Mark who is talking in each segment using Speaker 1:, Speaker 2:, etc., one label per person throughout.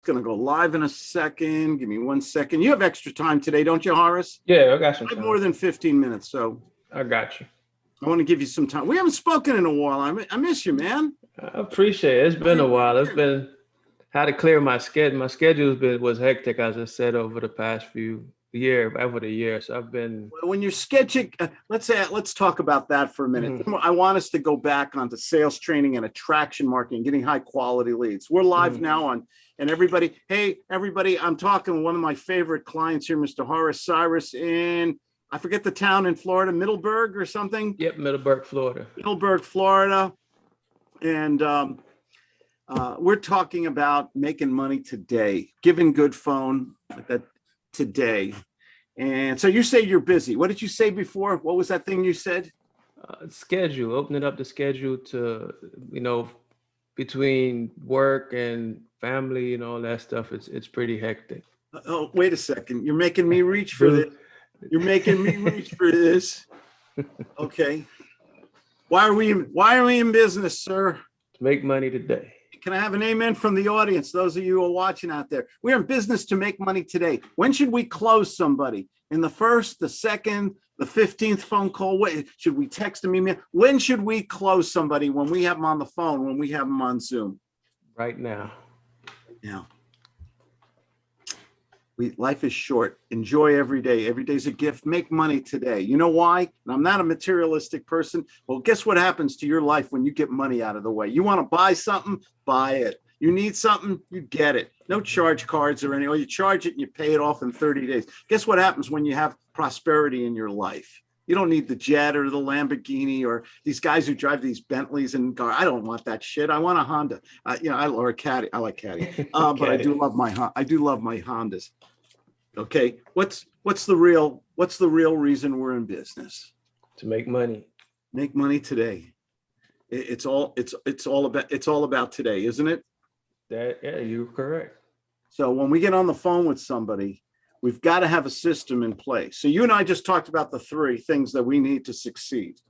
Speaker 1: Going to go live in a second. Give me 1 second. You have extra time today, don't you, Horace?
Speaker 2: Yeah, I got some
Speaker 1: I have
Speaker 2: time.
Speaker 1: more than 15 minutes, so
Speaker 2: I got you.
Speaker 1: I want to give you some time. We haven't spoken in a while. I miss you, man.
Speaker 2: I appreciate it. It's been a while. It's been how to clear my schedule. My schedule was hectic, as I said, over the past over the year. So I've been.
Speaker 1: When you're sketching, let's talk about that for a minute. I want us to go back onto sales training and attraction marketing, getting high quality leads. We're live now on, and everybody, hey, everybody, I'm talking to one of my favorite clients here, Mr. Horace Cyrus in, I forget the town in Florida, Middleburg or something.
Speaker 2: Yep, Middleburg, Florida.
Speaker 1: Middleburg, Florida. And we're talking about making money today, giving good phone that today. And so you say you're busy. What did you say before? What was that thing you said?
Speaker 2: Schedule, opening up the schedule to, between work and family and all that stuff. It's pretty hectic.
Speaker 1: Oh, wait a second. You're making me reach for this. You're making me reach for this. Okay. Why are we in business, sir?
Speaker 2: To make money today.
Speaker 1: Can I have an amen from the audience? Those of you who are watching out there, we're in business to make money today. When should we close somebody? In the first, the second, the 15th phone call? Should we text them, email? When should we close somebody? When we have them on the phone, when we have them on Zoom?
Speaker 2: Right now.
Speaker 1: Now. Life is short. Enjoy every day. Every day's a gift. Make money today. You know why? And I'm not a materialistic person. Well, guess what happens to your life when you get money out of the way? You want to buy something? Buy it. You need something? You get it. No charge cards or anything. You charge it and you pay it off in 30 days. Guess what happens when you have prosperity in your life? You don't need the jet or the Lamborghini or these guys who drive these Bentleys and cars. I don't want that shit. I want a Honda. Or a Caddy. I like Caddy. But I do love my Hondas. Okay, what's the real reason we're in business?
Speaker 2: To make money.
Speaker 1: Make money today. It's all about today, isn't it?
Speaker 2: Yeah, you're correct.
Speaker 1: So when we get on the phone with somebody, we've got to have a system in place. So you and I just talked about the 3 things that we need to succeed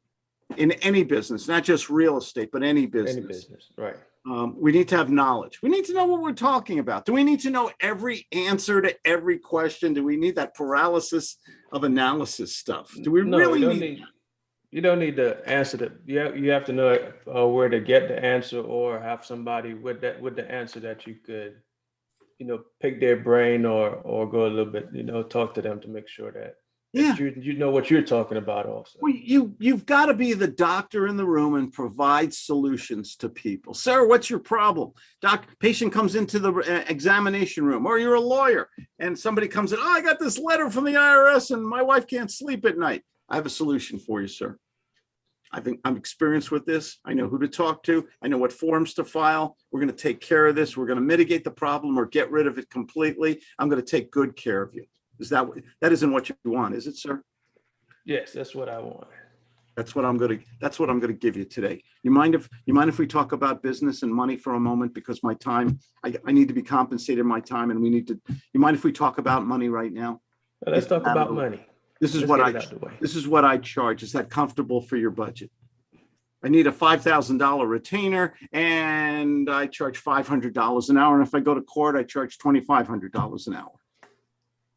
Speaker 1: in any business, not just real estate, but any business.
Speaker 2: Any business, right.
Speaker 1: We need to have knowledge. We need to know what we're talking about. Do we need to know every answer to every question? Do we need that paralysis of analysis stuff? Do we really need?
Speaker 2: You don't need the answer. You have to know where to get the answer, or have somebody with the answer that you could, pick their brain or go a little bit, talk to them to make sure that. Yeah, you know what you're talking about also.
Speaker 1: Well, you've got to be the doctor in the room and provide solutions to people. Sir, what's your problem? Patient comes into the examination room, or you're a lawyer and somebody comes in, I got this letter from the IRS and my wife can't sleep at night. I have a solution for you, sir. I think I'm experienced with this. I know who to talk to. I know what forms to file. We're going to take care of this. We're going to mitigate the problem or get rid of it completely. I'm going to take good care of you. That isn't what you want, is it, sir?
Speaker 2: Yes, that's what I want.
Speaker 1: That's what I'm going to give you today. You mind if we talk about business and money for a moment? Because my time, I need to be compensated my time, and you mind if we talk about money right now?
Speaker 2: Well, let's talk about money.
Speaker 1: This is what I charge. Is that comfortable for your budget? I need a $5,000 retainer, and I charge $500 an hour. And if I go to court, I charge $2,500 an hour.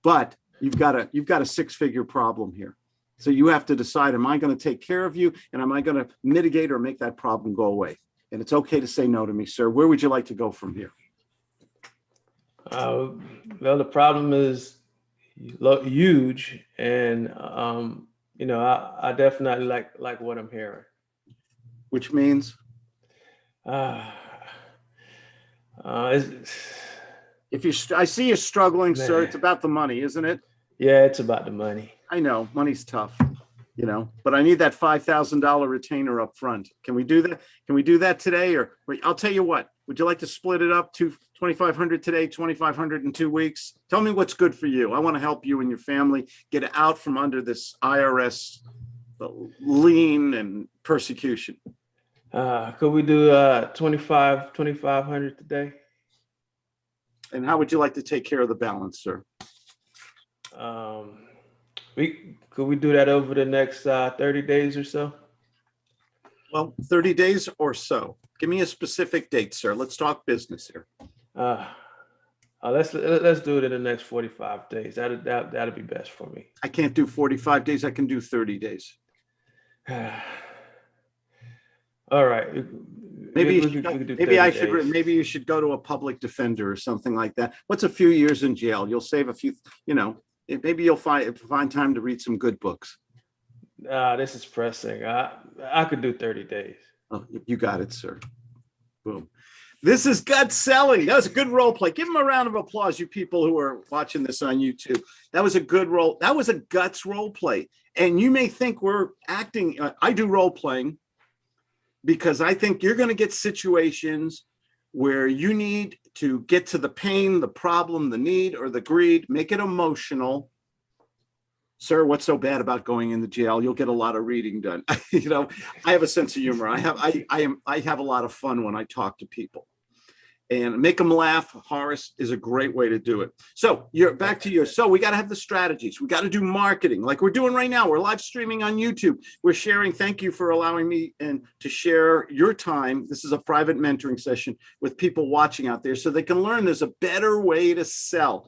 Speaker 1: But you've got a 6-figure problem here. So you have to decide, am I going to take care of you, and am I going to mitigate or make that problem go away? And it's okay to say no to me, sir. Where would you like to go from here?
Speaker 2: Well, the problem is huge, and I definitely like what I'm hearing.
Speaker 1: Which means? I see you struggling, man. Sir, it's about the money, isn't it?
Speaker 2: Yeah, it's about the money.
Speaker 1: I know money's tough, but I need that $5,000 retainer up front. Can we do that? Can we do that today? Or I'll tell you what, would you like to split it up to $2,500 today, $2,500 in 2 weeks? Tell me what's good for you. I want to help you and your family get out from under this IRS lien and persecution.
Speaker 2: Could we do $2,500 today?
Speaker 1: And how would you like to take care of the balance, sir?
Speaker 2: Could we do that over the next 30 days or so?
Speaker 1: Well, 30 days or so. Give me a specific date, sir. Let's talk business here.
Speaker 2: Let's do it in the next 45 days. That'll be best for me.
Speaker 1: I can't do 45 days. I can do 30 days.
Speaker 2: All right.
Speaker 1: Maybe
Speaker 2: maybe
Speaker 1: you should go to a public defender or something like that. What's a few years in jail? You'll save a few, maybe you'll find time to read some good books.
Speaker 2: This is pressing. I could do 30 days.
Speaker 1: Oh, you got it, sir. Boom. This is gut selling. That was a good role play. Give him a round of applause, you people who are watching this on YouTube. That was a good role. That was a guts role play. And you may think we're acting. I do role playing because I think you're going to get situations where you need to get to the pain, the problem, the need, or the greed, make it emotional. Sir, what's so bad about going into jail? You'll get a lot of reading done. I have a sense of humor. I have a lot of fun when I talk to people. And make them laugh. Horace is a great way to do it. So you're back to you. So we got to have the strategies. We got to do marketing like we're doing right now. We're live streaming on YouTube. We're sharing. Thank you for allowing me and to share your time. This is a private mentoring session with people watching out there so they can learn there's a better way to sell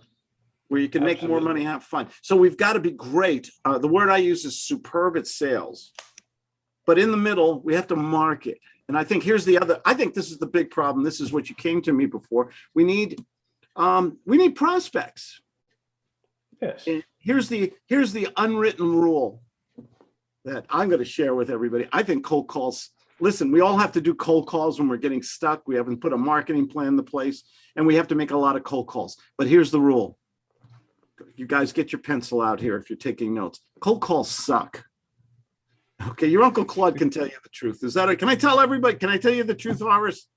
Speaker 1: where you can make more money, have fun. So we've got to be great. The word I use is superb at sales. But in the middle, we have to market. And I think I think this is the big problem. This is what you came to me before. We need prospects.
Speaker 2: Yes.
Speaker 1: And here's the unwritten rule that I'm going to share with everybody. I think cold calls, listen, we all have to do cold calls when we're getting stuck. We haven't put a marketing plan into place and we have to make a lot of cold calls. But here's the rule. You guys get your pencil out here if you're taking notes. Cold calls suck. Okay, your Uncle Claude can tell you the truth. Is that it? Can I tell everybody? Can I tell you the truth, Horace?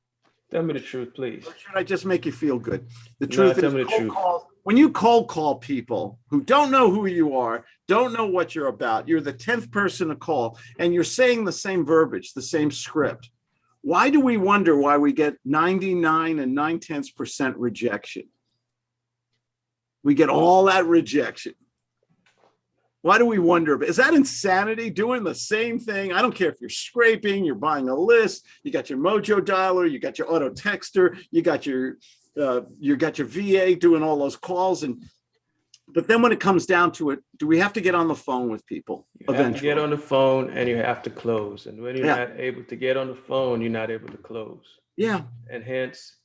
Speaker 2: Tell me the truth, please.
Speaker 1: Or should I just make you feel good? The truth
Speaker 2: tell me the truth.
Speaker 1: When you cold call people who don't know who you are, don't know what you're about, you're the 10th person to call, and you're saying the same verbiage, the same script. Why do we wonder why we get 99 and 9/10% rejection? We get all that rejection. Why do we wonder? Is that insanity? Doing the same thing? I don't care if you're scraping, you're buying a list, you got your Mojo dialer, you got your auto texter, you got your VA doing all those calls. But then when it comes down to it, do we have to get on the phone with people?
Speaker 2: You have to get on the phone and you have to close. And when you're not able to get on the phone, you're not able to close.
Speaker 1: Yeah.
Speaker 2: And hence,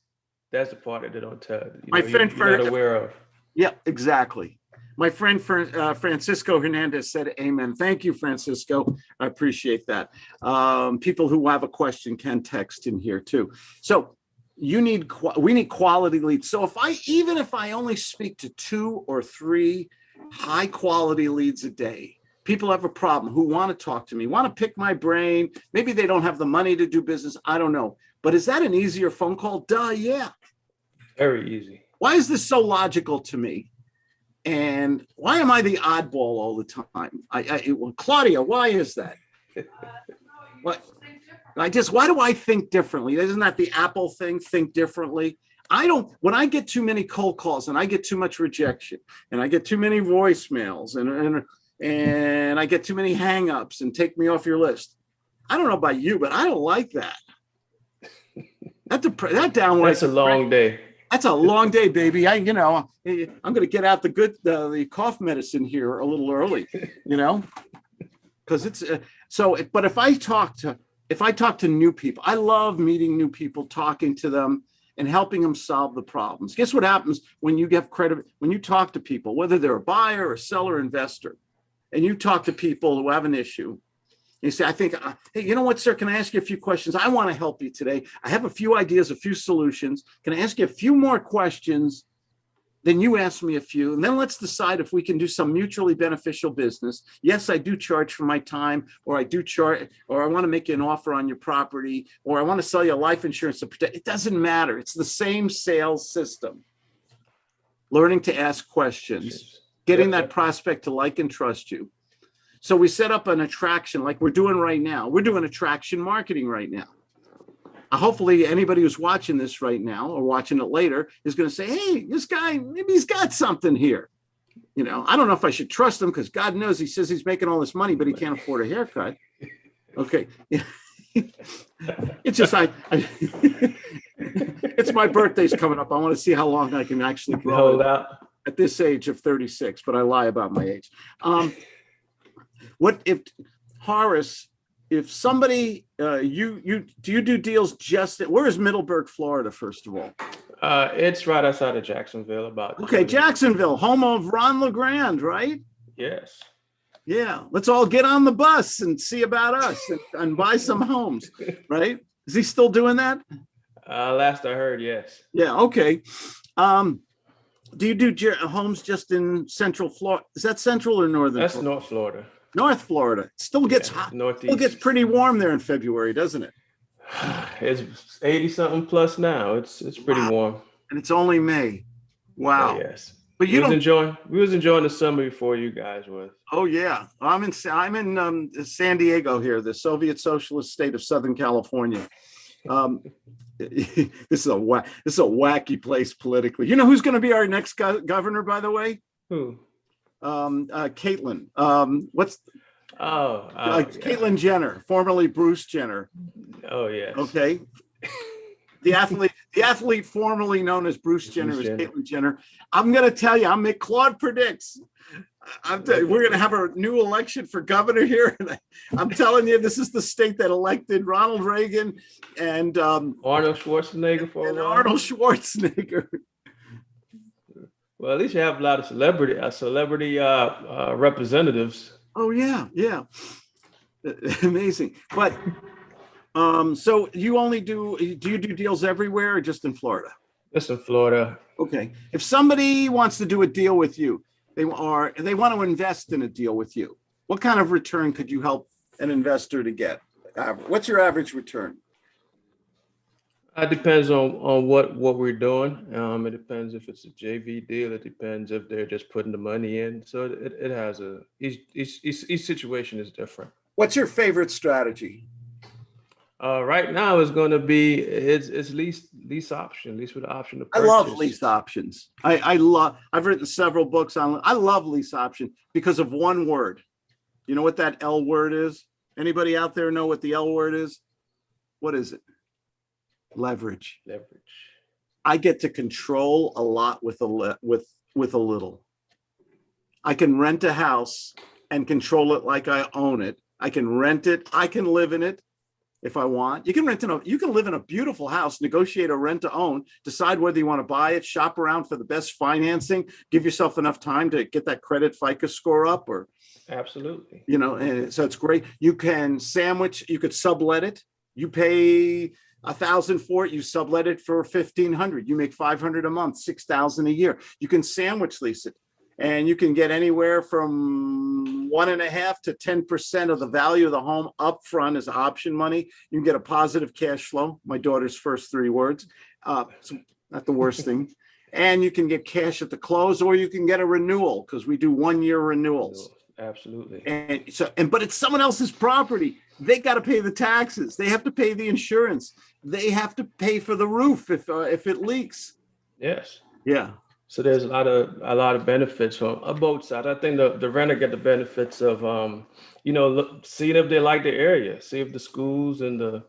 Speaker 2: that's the part that they don't tell.
Speaker 1: You're
Speaker 2: not aware of.
Speaker 1: Yeah, exactly. My friend Francisco Hernandez said, amen. Thank you, Francisco. I appreciate that. People who have a question can text in here too. So we need quality leads. So even if I only speak to 2 or 3 high quality leads a day, people have a problem who want to talk to me, want to pick my brain. Maybe they don't have the money to do business. I don't know. But is that an easier phone call? Duh, yeah.
Speaker 2: Very easy.
Speaker 1: Why is this so logical to me? And why am I the oddball all the time? Claudia, why is that? What? Why do I think differently? Isn't that the Apple thing? Think differently. When I get too many cold calls and I get too much rejection and I get too many voicemails and I get too many hangups and take me off your list. I don't know about you, but I don't like that. That downright.
Speaker 2: That's a long day.
Speaker 1: That's a long day, baby. I'm going to get out the cough medicine here a little early, because it's but if I talk to new people, I love meeting new people, talking to them and helping them solve the problems. Guess what happens when you give credit, when you talk to people, whether they're a buyer or seller, investor, and you talk to people who have an issue. You say, hey, you know what, sir? Can I ask you a few questions? I want to help you today. I have a few ideas, a few solutions. Can I ask you a few more questions? Then you ask me a few, and then let's decide if we can do some mutually beneficial business. Yes, I do charge for my time, or I do charge, or I want to make you an offer on your property, or I want to sell you life insurance to protect. It doesn't matter. It's the same sales system. Learning to ask questions, getting that prospect to like and trust you. So we set up an attraction like we're doing right now. We're doing attraction marketing right now. Hopefully anybody who's watching this right now or watching it later is going to say, hey, this guy, maybe he's got something here. I don't know if I should trust him because God knows he says he's making all this money, but he can't afford a haircut. Okay. It's just, It's my birthday's coming up. I want to see how long I can actually
Speaker 2: Hold
Speaker 1: grow
Speaker 2: out.
Speaker 1: at this age of 36, but I lie about my age. What if Horace, if somebody you do you do deals just where is Middleburg, Florida, first of all?
Speaker 2: It's right outside of Jacksonville, about
Speaker 1: Okay,
Speaker 2: 20.
Speaker 1: Jacksonville, home of Ron LeGrand, right?
Speaker 2: Yes.
Speaker 1: Yeah, let's all get on the bus and see about us and buy some homes, right? Is he still doing that?
Speaker 2: Last I heard, yes.
Speaker 1: Yeah, okay. Do you do homes just in Central Florida? Is that Central or Northern
Speaker 2: That's
Speaker 1: Florida?
Speaker 2: North Florida.
Speaker 1: North Florida. It still gets hot.
Speaker 2: Northeast.
Speaker 1: Still gets pretty warm there in February, doesn't it?
Speaker 2: It's 80 something plus now. It's pretty warm.
Speaker 1: And it's only May. Wow.
Speaker 2: Oh, yes.
Speaker 1: But
Speaker 2: we was enjoying the summer before you guys was.
Speaker 1: Oh yeah, I'm in San Diego here, the Soviet Socialist state of Southern California. This is a wacky place politically. You know who's going to be our next governor, by the way?
Speaker 2: Who?
Speaker 1: Caitlyn. Caitlyn Jenner, formerly Bruce Jenner.
Speaker 2: Oh yes.
Speaker 1: Okay. The athlete formerly known as Bruce Jenner is Caitlyn Jenner. I'm going to tell you, Claude predicts. We're going to have a new election for governor here. And I'm telling you, this is the state that elected Ronald Reagan and
Speaker 2: Arnold Schwarzenegger for a while.
Speaker 1: Arnold Schwarzenegger.
Speaker 2: Well, at least you have a lot of celebrity representatives.
Speaker 1: Oh yeah, amazing. But so you only do you do deals everywhere or just in Florida?
Speaker 2: Just in Florida.
Speaker 1: Okay. If somebody wants to do a deal with you, they want to invest in a deal with you, what kind of return could you help an investor to get? What's your average return?
Speaker 2: It depends on what we're doing. It depends if it's a JV deal. It depends if they're just putting the money in. So it has each situation is different. What's your favorite strategy? Right now it's going to be it's lease option, lease with the option to purchase.
Speaker 1: I love lease options. I've written several books on. I love lease option because of one word. You know what that L word is? Anybody out there know what the L word is? What is it? Leverage. I get to control a lot with a little. I can rent a house and control it like I own it. I can rent it. I can live in it. If I want, you can live in a beautiful house, negotiate a rent to own, decide whether you want to buy it, shop around for the best financing, give yourself enough time to get that credit FICO score up, or
Speaker 2: absolutely,
Speaker 1: and so it's great. You can you could sublet it. You pay $1,000 for it. You sublet it for $1,500. You make $500 a month, $6,000 a year. You can sandwich lease it. And you can get anywhere from 1.5% to 10% of the value of the home up front as option money. You can get a positive cash flow. My daughter's first 3 words. So not the worst thing. And you can get cash at the close, or you can get a renewal because we do 1-year renewals.
Speaker 2: Absolutely.
Speaker 1: But it's someone else's property. They got to pay the taxes. They have to pay the insurance. They have to pay for the roof if it leaks.
Speaker 2: Yes.
Speaker 1: Yeah.
Speaker 2: So there's a lot of benefits from both sides. I think the renter get the benefits of seeing if they like the area, see if the schools and the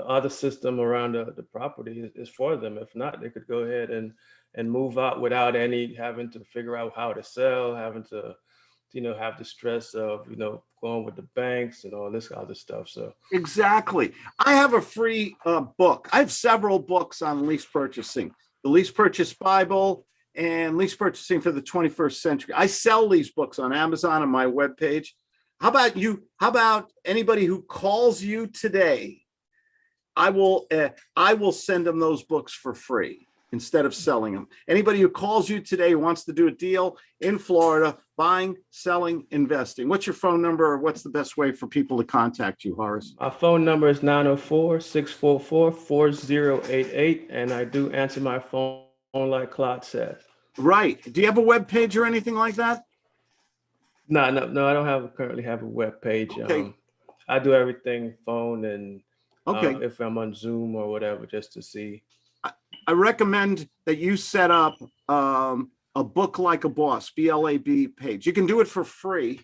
Speaker 2: other system around the property is for them. If not, they could go ahead and move out without any having to figure out how to sell, having to have the stress of going with the banks and all this other stuff. So exactly. I have a free book. I have several books on lease purchasing. The Lease Purchase Bible and Lease Purchasing for the 21st Century. I sell these books on Amazon on my webpage. How about you? How about anybody who calls you today? I will send them those books for free instead of selling them. Anybody who calls you today who wants to do a deal in Florida, buying, selling, investing. What's your phone number, or what's the best way for people to contact you, Horace? Our phone number is 904-644-4088, and I do answer my phone like Claude said.
Speaker 1: Right. Do you have a web page or anything like that?
Speaker 2: No, I don't currently have a web page.
Speaker 1: Okay.
Speaker 2: I do everything phone and
Speaker 1: if
Speaker 2: I'm on Zoom or whatever, just to see.
Speaker 1: I recommend that you set up a Book Like a Boss, BLAB page. You can do it for free,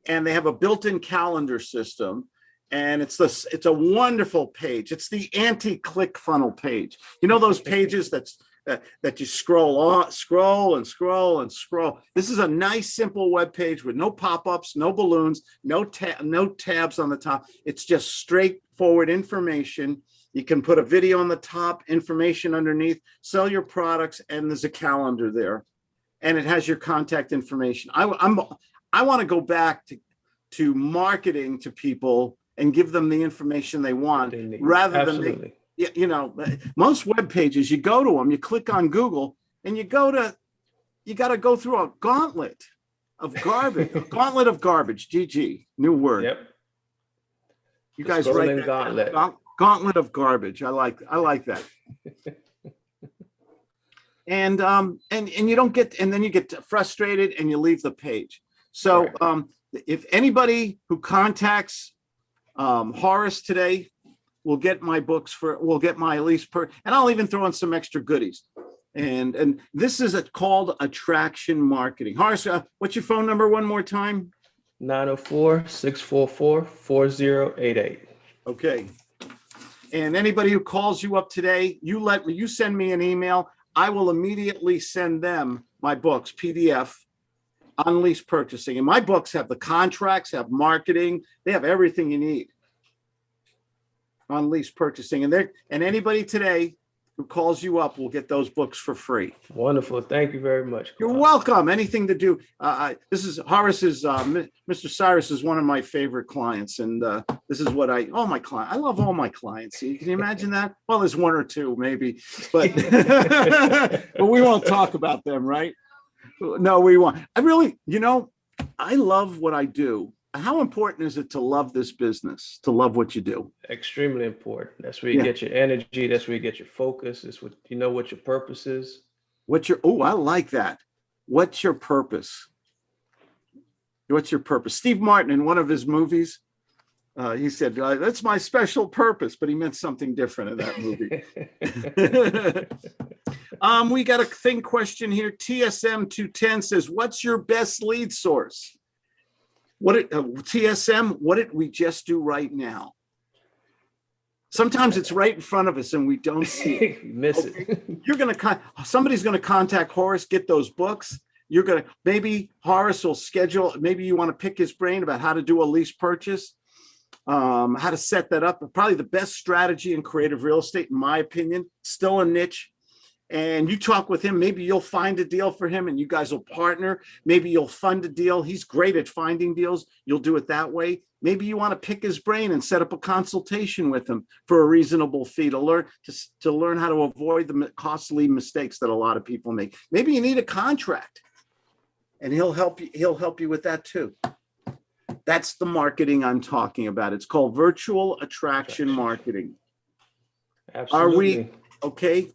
Speaker 1: and they have a built-in calendar system. And it's a wonderful page. It's the anti-click funnel page. You know those pages that you scroll and scroll. This is a nice, simple web page with no pop-ups, no balloons, no tabs on the top. It's just straightforward information. You can put a video on the top, information underneath, sell your products, and there's a calendar there, and it has your contact information. I want to go back to marketing to people and give them the information they want, rather than most web pages, you go to them, you click on Google, and you got to go through a gauntlet of garbage. A gauntlet of garbage. GG, new word.
Speaker 2: Yep.
Speaker 1: You guys write that
Speaker 2: gauntlet.
Speaker 1: Gauntlet of garbage. I like that. And you don't get, and then you get frustrated and you leave the page. So if anybody who contacts Horace today will get my books will get my lease and I'll even throw in some extra goodies. And this is called attraction marketing. Horace, what's your phone number one more time?
Speaker 2: 904-644-4088.
Speaker 1: Okay. And anybody who calls you up today, you send me an email. I will immediately send them my books, PDF, on lease purchasing. And my books have the contracts, have marketing, they have everything you need on lease purchasing. And anybody today who calls you up will get those books for free.
Speaker 2: Wonderful. Thank you very much.
Speaker 1: You're welcome. Anything to do. This is Horace's, Mr. Cyrus is one of my favorite clients. And this is what I love all my clients. Can you imagine that? Well, there's one or two maybe, but, but we won't talk about them, right? No, we won't. I love what I do. How important is it to love this business, to love what you do?
Speaker 2: Extremely important. That's where you get your energy. That's where you get your focus. It's what what your purpose is.
Speaker 1: I like that. What's your purpose? What's your purpose? Steve Martin, in one of his movies, he said, that's my special purpose, but he meant something different in that movie. We got a thing question here. TSM 210 says, what's your best lead source? TSM, what did we just do right now? Sometimes it's right in front of us and we don't see it.
Speaker 2: You miss it.
Speaker 1: Somebody's going to contact Horace, get those books. Maybe Horace will schedule, maybe you want to pick his brain about how to do a lease purchase, how to set that up. Probably the best strategy in creative real estate, in my opinion, still a niche. And you talk with him, maybe you'll find a deal for him and you guys will partner. Maybe you'll fund a deal. He's great at finding deals. You'll do it that way. Maybe you want to pick his brain and set up a consultation with him for a reasonable fee to learn how to avoid the costly mistakes that a lot of people make. Maybe you need a contract and he'll help you. He'll help you with that too. That's the marketing I'm talking about. It's called virtual attraction marketing.
Speaker 2: Absolutely.
Speaker 1: Are we okay?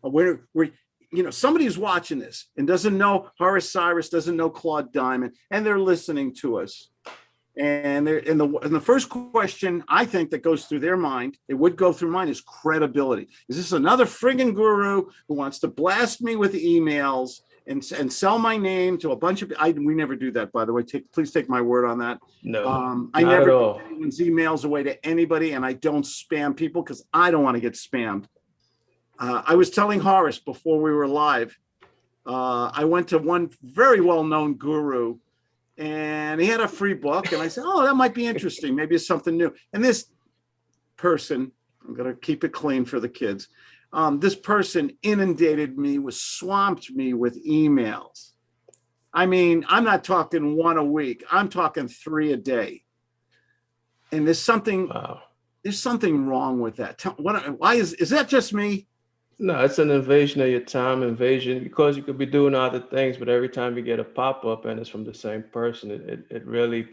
Speaker 1: Somebody who's watching this and doesn't know Horace Cyrus, doesn't know Claude Diamond, and they're listening to us. And the first question I think that goes through their mind, it would go through mine, is credibility. Is this another friggin' guru who wants to blast me with emails and sell my name to a bunch of? We never do that, by the way. Please take my word on that.
Speaker 2: No,
Speaker 1: I never give anyone's emails away to anybody, and I don't spam people because I don't want to get spammed. I was telling Horace before we were live, I went to one very well-known guru and he had a free book. And I said, oh, that might be interesting. Maybe it's something new. And this person, I'm going to keep it clean for the kids. This person inundated me, swamped me with emails. I mean, I'm not talking one a week. I'm talking 3 a day. And there's something wrong with that. Why is that just me?
Speaker 2: No, it's an invasion of your time, because you could be doing other things, but every time you get a pop-up and it's from the same person, it really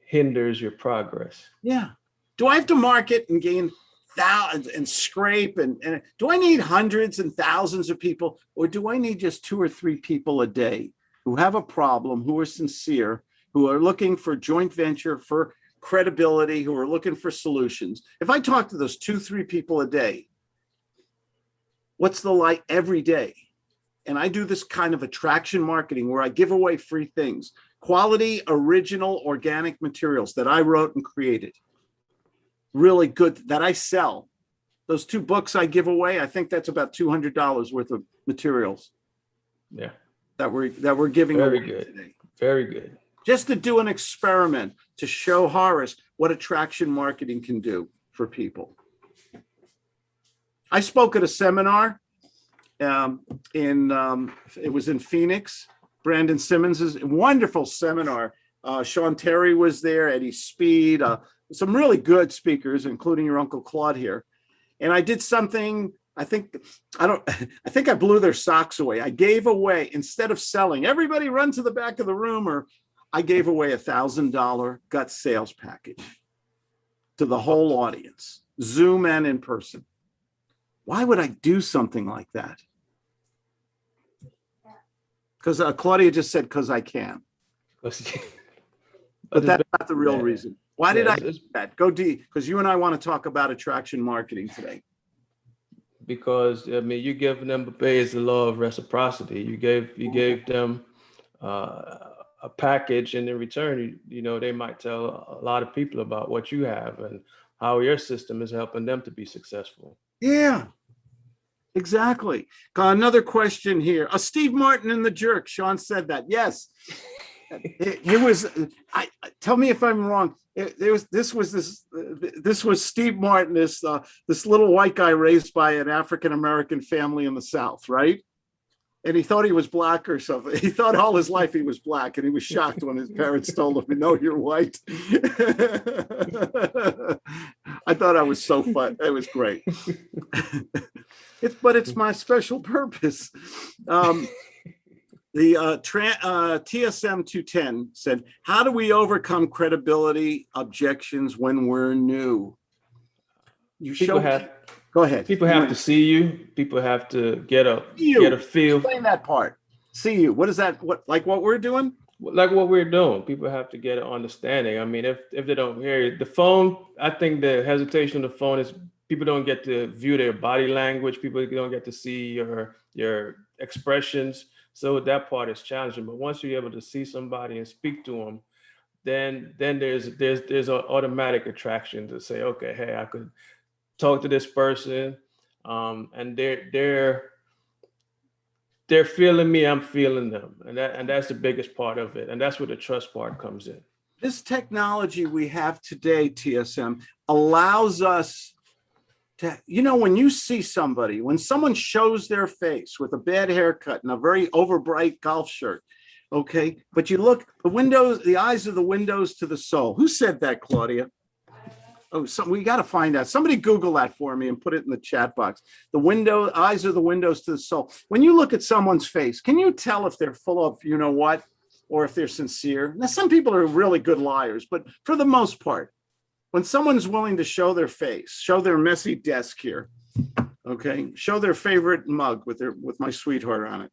Speaker 2: hinders your progress.
Speaker 1: Yeah. Do I have to market and gain thousands and scrape? And do I need hundreds and thousands of people? Or do I need just 2 or 3 people a day who have a problem, who are sincere, who are looking for joint venture, for credibility, who are looking for solutions? If I talk to those 2-3 people a day, what's the light every day? And I do this kind of attraction marketing where I give away free things, quality, original, organic materials that I wrote and created. really good that I sell. Those 2 books I give away, I think that's about $200 worth of materials.
Speaker 2: Yeah.
Speaker 1: That we're giving
Speaker 2: Very
Speaker 1: away
Speaker 2: good.
Speaker 1: today.
Speaker 2: Very good.
Speaker 1: Just to do an experiment to show Horace what attraction marketing can do for people. I spoke at a seminar it was in Phoenix. Brandon Simmons's wonderful seminar. Sean Terry was there, Eddie Speed, some really good speakers, including your Uncle Claude here. And I did something, I think I blew their socks away. I gave away, instead of selling, everybody run to the back of the room, or I gave away $1,000 gut sales package to the whole audience, Zoom and in person. Why would I do something like that? Because Claudia just said, because I can. But that's not the real reason. Why did I do that? Go deep, because you and I want to talk about attraction marketing today.
Speaker 2: Because I mean, you giving them is the law of reciprocity. You gave them a package, and in return, you know, they might tell a lot of people about what you have and how your system is helping them to be successful.
Speaker 1: Yeah, exactly. Got another question here. Steve Martin and the Jerk. Sean said that. Yes. It was. Tell me if I'm wrong. This was Steve Martin, this little white guy raised by an African American family in the South, right? And he thought he was black or something. He thought all his life he was black, and he was shocked when his parents told him, "No, you're white." I thought I was so fun. It was great. But it's my special purpose. The TSM 210 said, how do we overcome credibility objections when we're new? Go ahead.
Speaker 2: People have to see you. People have to get a feel.
Speaker 1: Explain that part. See you. What is that? Like what we're doing?
Speaker 2: Like what we're doing. People have to get an understanding. I mean, if they don't hear you, the phone, I think the hesitation of the phone is people don't get to view their body language. People don't get to see your expressions. So that part is challenging, but once you're able to see somebody and speak to them, then there's an automatic attraction to say, okay, hey, I could talk to this person, and they're feeling me, I'm feeling them, and that's the biggest part of it, and that's where the trust part comes in.
Speaker 1: This technology we have today, TSM, allows us. When you see somebody, when someone shows their face with a bad haircut and a very overbright golf shirt, okay, but you look, the eyes are the windows to the soul. Who said that, Claudia? Oh, we got to find out. Somebody Google that for me and put it in the chat box. Eyes are the windows to the soul. When you look at someone's face, can you tell if they're full of, you know what, or if they're sincere? Now, some people are really good liars, but for the most part, when someone's willing to show their face, show their messy desk here, okay, show their favorite mug with my sweetheart on it.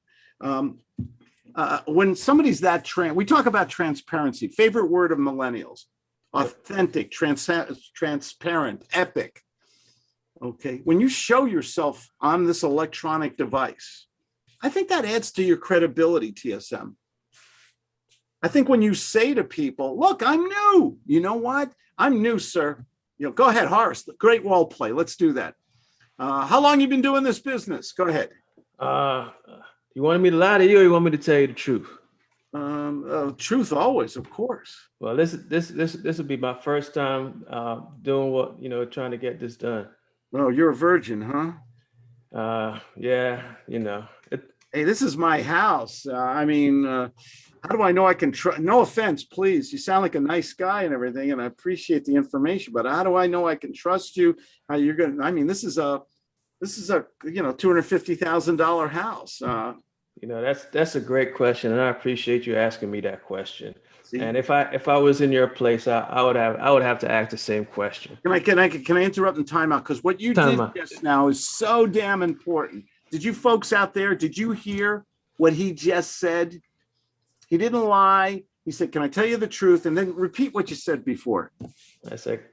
Speaker 1: When somebody's that we talk about transparency, favorite word of millennials, authentic, transparent, epic. Okay, when you show yourself on this electronic device, I think that adds to your credibility, TSM. I think when you say to people, look, I'm new, you know what? I'm new, sir. Go ahead, Horace. Great role play. Let's do that. How long you been doing this business? Go ahead.
Speaker 2: You wanted me to lie to you, or you want me to tell you the truth?
Speaker 1: Truth always, of course.
Speaker 2: Well, this will be my first time doing trying to get this done.
Speaker 1: Oh, you're a virgin, huh?
Speaker 2: Yeah,
Speaker 1: Hey, this is my house. How do I know I can trust? No offense, please. You sound like a nice guy and everything, and I appreciate the information. But how do I know I can trust you? How you're gonna? I mean, this is a $250,000 house.
Speaker 2: That's a great question, and I appreciate you asking me that question.
Speaker 1: See?
Speaker 2: And if I was in your place, I would have to ask the same question.
Speaker 1: Can I interrupt and time out? Because what you did just now is so damn important. Did you folks out there? Did you hear what he just said? He didn't lie. He said, can I tell you the truth? And then repeat what you said before.
Speaker 2: I said,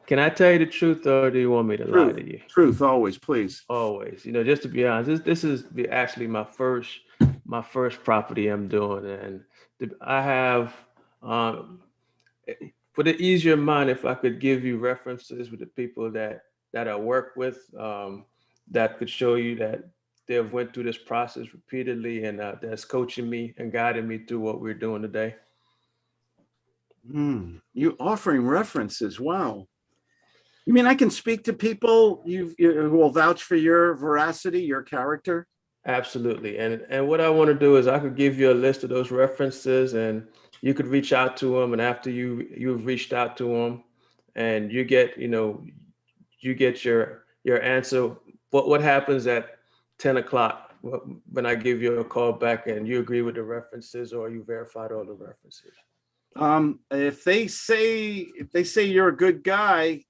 Speaker 2: can I tell you the truth, or do you want me to lie to you?
Speaker 1: Truth, always, please.
Speaker 2: Always. Just to be honest, this is actually my first property I'm doing. And I have, for the ease of your mind, if I could give you references with the people that I work with, that could show you that they've went through this process repeatedly, and that's coaching me and guiding me through what we're doing today.
Speaker 1: You offering references? Wow. You mean I can speak to people who will vouch for your veracity, your character?
Speaker 2: Absolutely. And what I want to do is I could give you a list of those references, and you could reach out to them. And after you've reached out to them, and you get your answer. What happens at 10 o'clock when I give you a call back and you agree with the references or you verified all the references?
Speaker 1: If they say you're a good guy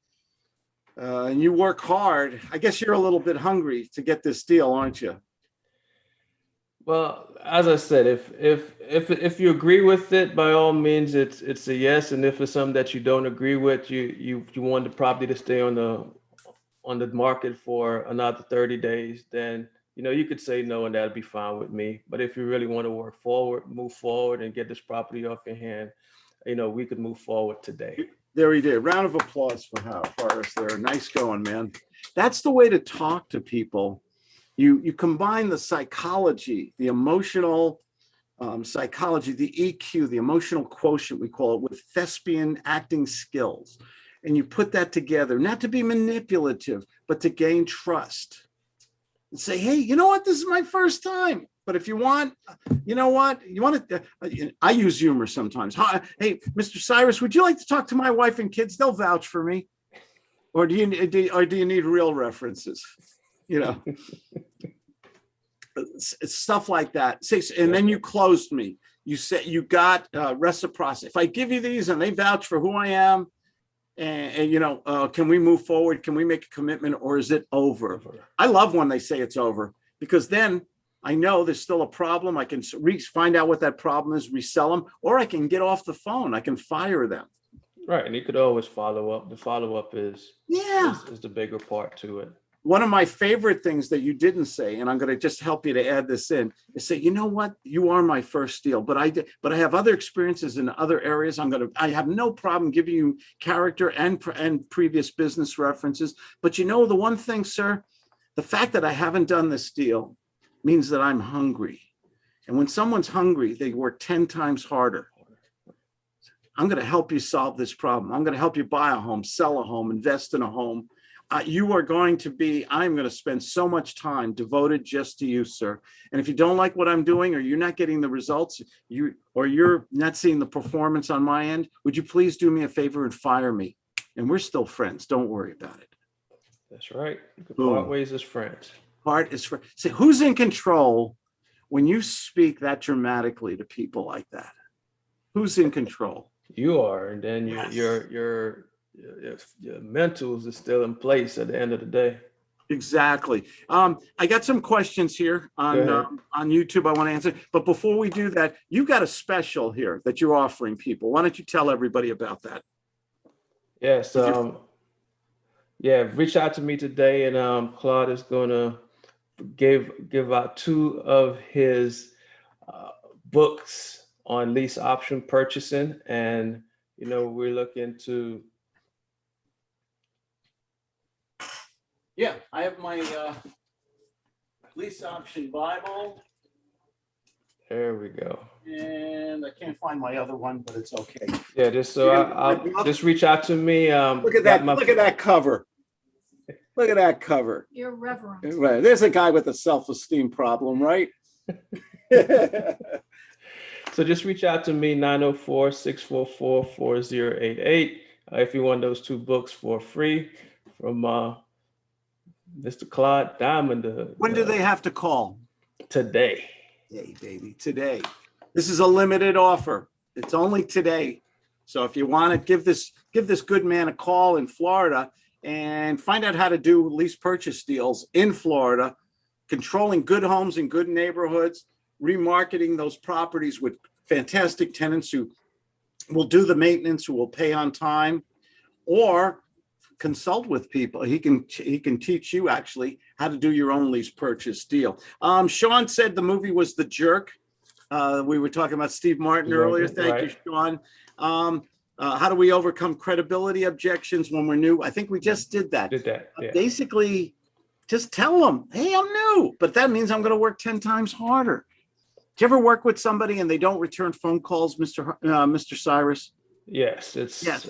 Speaker 1: and you work hard, I guess you're a little bit hungry to get this deal, aren't you?
Speaker 2: Well, as I said, if you agree with it, by all means, it's a yes. And if it's something that you don't agree with, you want the property to stay on the market for another 30 days, then you could say no, and that'd be fine with me. But if you really want to move forward and get this property off your hand, we could move forward today.
Speaker 1: There he did. Round of applause for Horace there. Nice going, man. That's the way to talk to people. You combine the psychology, the emotional psychology, the EQ, the emotional quotient, we call it, with thespian acting skills. And you put that together, not to be manipulative, but to gain trust. And say, hey, you know what? This is my first time. But if you want, you know what? You want to, I use humor sometimes. Hey, Mr. Cyrus, would you like to talk to my wife and kids? They'll vouch for me. Or do you need real references? It's stuff like that. And then you closed me. You said you got reciprocity. If I give you these and they vouch for who I am, and can we move forward? Can we make a commitment, or is it over? I love when they say it's over, because then I know there's still a problem. I can find out what that problem is, resell them, or I can get off the phone. I can fire them.
Speaker 2: Right, and you could always follow up. The follow-up is the bigger part to it.
Speaker 1: One of my favorite things that you didn't say, and I'm going to just help you to add this in, is say, you know what, you are my first deal, but I have other experiences in other areas. I have no problem giving you character and previous business references. But the one thing, sir, the fact that I haven't done this deal means that I'm hungry. And when someone's hungry, they work 10 times harder. I'm going to help you solve this problem. I'm going to help you buy a home, sell a home, invest in a home. I'm going to spend so much time devoted just to you, sir. And if you don't like what I'm doing, or you're not getting the results, or you're not seeing the performance on my end, would you please do me a favor and fire me? And we're still friends. Don't worry about it.
Speaker 2: That's right. You can part ways as friends.
Speaker 1: Part is friends. See, who's in control when you speak that dramatically to people like that? Who's in control?
Speaker 2: You are, and then your mentals is still in place at the end of the day.
Speaker 1: Exactly. I got some questions here on YouTube I want to answer. But before we do that, you've got a special here that you're offering people. Why don't you tell everybody about that?
Speaker 2: Yes. Reach out to me today, and Claude is going to give out 2 of his books on lease option purchasing. And, we're looking to.
Speaker 1: Yeah, I have my lease option Bible.
Speaker 2: There we go.
Speaker 1: And I can't find my other one, but it's okay.
Speaker 2: Yeah, I'll just reach out to me.
Speaker 1: Look at that! Look at that cover. Look at that cover.
Speaker 3: You're reverent.
Speaker 1: Right. There's a guy with a self-esteem problem, right?
Speaker 2: So just reach out to me, 904-644-4088. If you want those 2 books for free from Mr. Claude Diamond.
Speaker 1: When do they have to call?
Speaker 2: Today.
Speaker 1: Hey, baby, today. This is a limited offer. It's only today. So if you want to give this good man a call in Florida and find out how to do lease purchase deals in Florida, controlling good homes in good neighborhoods, remarketing those properties with fantastic tenants who will do the maintenance, who will pay on time, or consult with people. He can teach you actually how to do your own lease purchase deal. Sean said the movie was The Jerk. We were talking about Steve Martin earlier. Thank you, Sean. How do we overcome credibility objections when we're new? I think we just did that.
Speaker 2: Yeah.
Speaker 1: Basically, just tell them, hey, I'm new, but that means I'm going to work 10 times harder. Do you ever work with somebody and they don't return phone calls, Mr. Cyrus?
Speaker 2: Yes,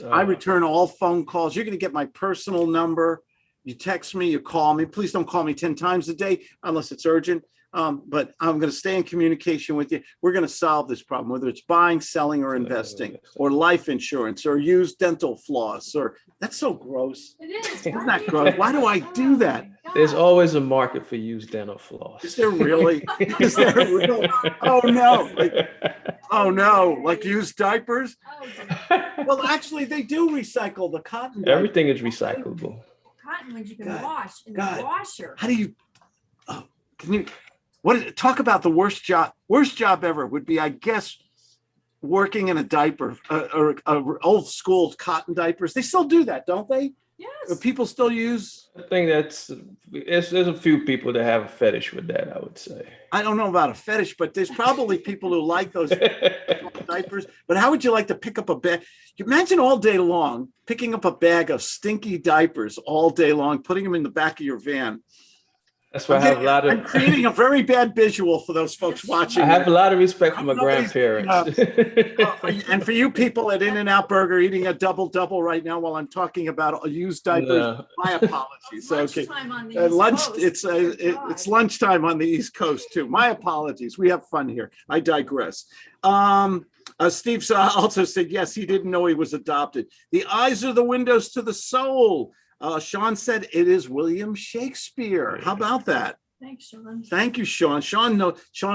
Speaker 1: I return all phone calls. You're going to get my personal number. You text me, you call me. Please don't call me 10 times a day unless it's urgent. But I'm going to stay in communication with you. We're going to solve this problem, whether it's buying, selling, or investing, or life insurance, or used dental floss, or that's so gross.
Speaker 3: It is.
Speaker 1: Isn't that gross? Why do I do that?
Speaker 2: There's always a market for used dental floss.
Speaker 1: Is there really? Is there real? Oh no! Like used diapers? Well, actually, they do recycle the cotton.
Speaker 2: Everything is recyclable.
Speaker 3: Cotton ones you can wash in the washer.
Speaker 1: How do you? Oh, can you? Talk about the worst job ever would be, I guess, working in a diaper or old school cotton diapers. They still do that, don't they?
Speaker 3: Yes.
Speaker 1: People still use.
Speaker 2: I think there's a few people that have a fetish with that, I would say.
Speaker 1: I don't know about a fetish, but there's probably people who like those diapers. But how would you like to pick up a bag? You imagine all day long picking up a bag of stinky diapers all day long, putting them in the back of your van.
Speaker 2: That's why
Speaker 1: I'm creating a very bad visual for those folks watching.
Speaker 2: I have a lot of respect for my grandparents.
Speaker 1: And for you people at In-N-Out Burger eating a double right now while I'm talking about used diapers, my apologies. Okay, it's lunchtime on the East Coast too. My apologies. We have fun here. I digress. Steve also said yes, he didn't know he was adopted. The eyes are the windows to the soul. Sean said it is William Shakespeare. How about that?
Speaker 3: Thanks, Sean.
Speaker 1: Thank you, Sean. Sean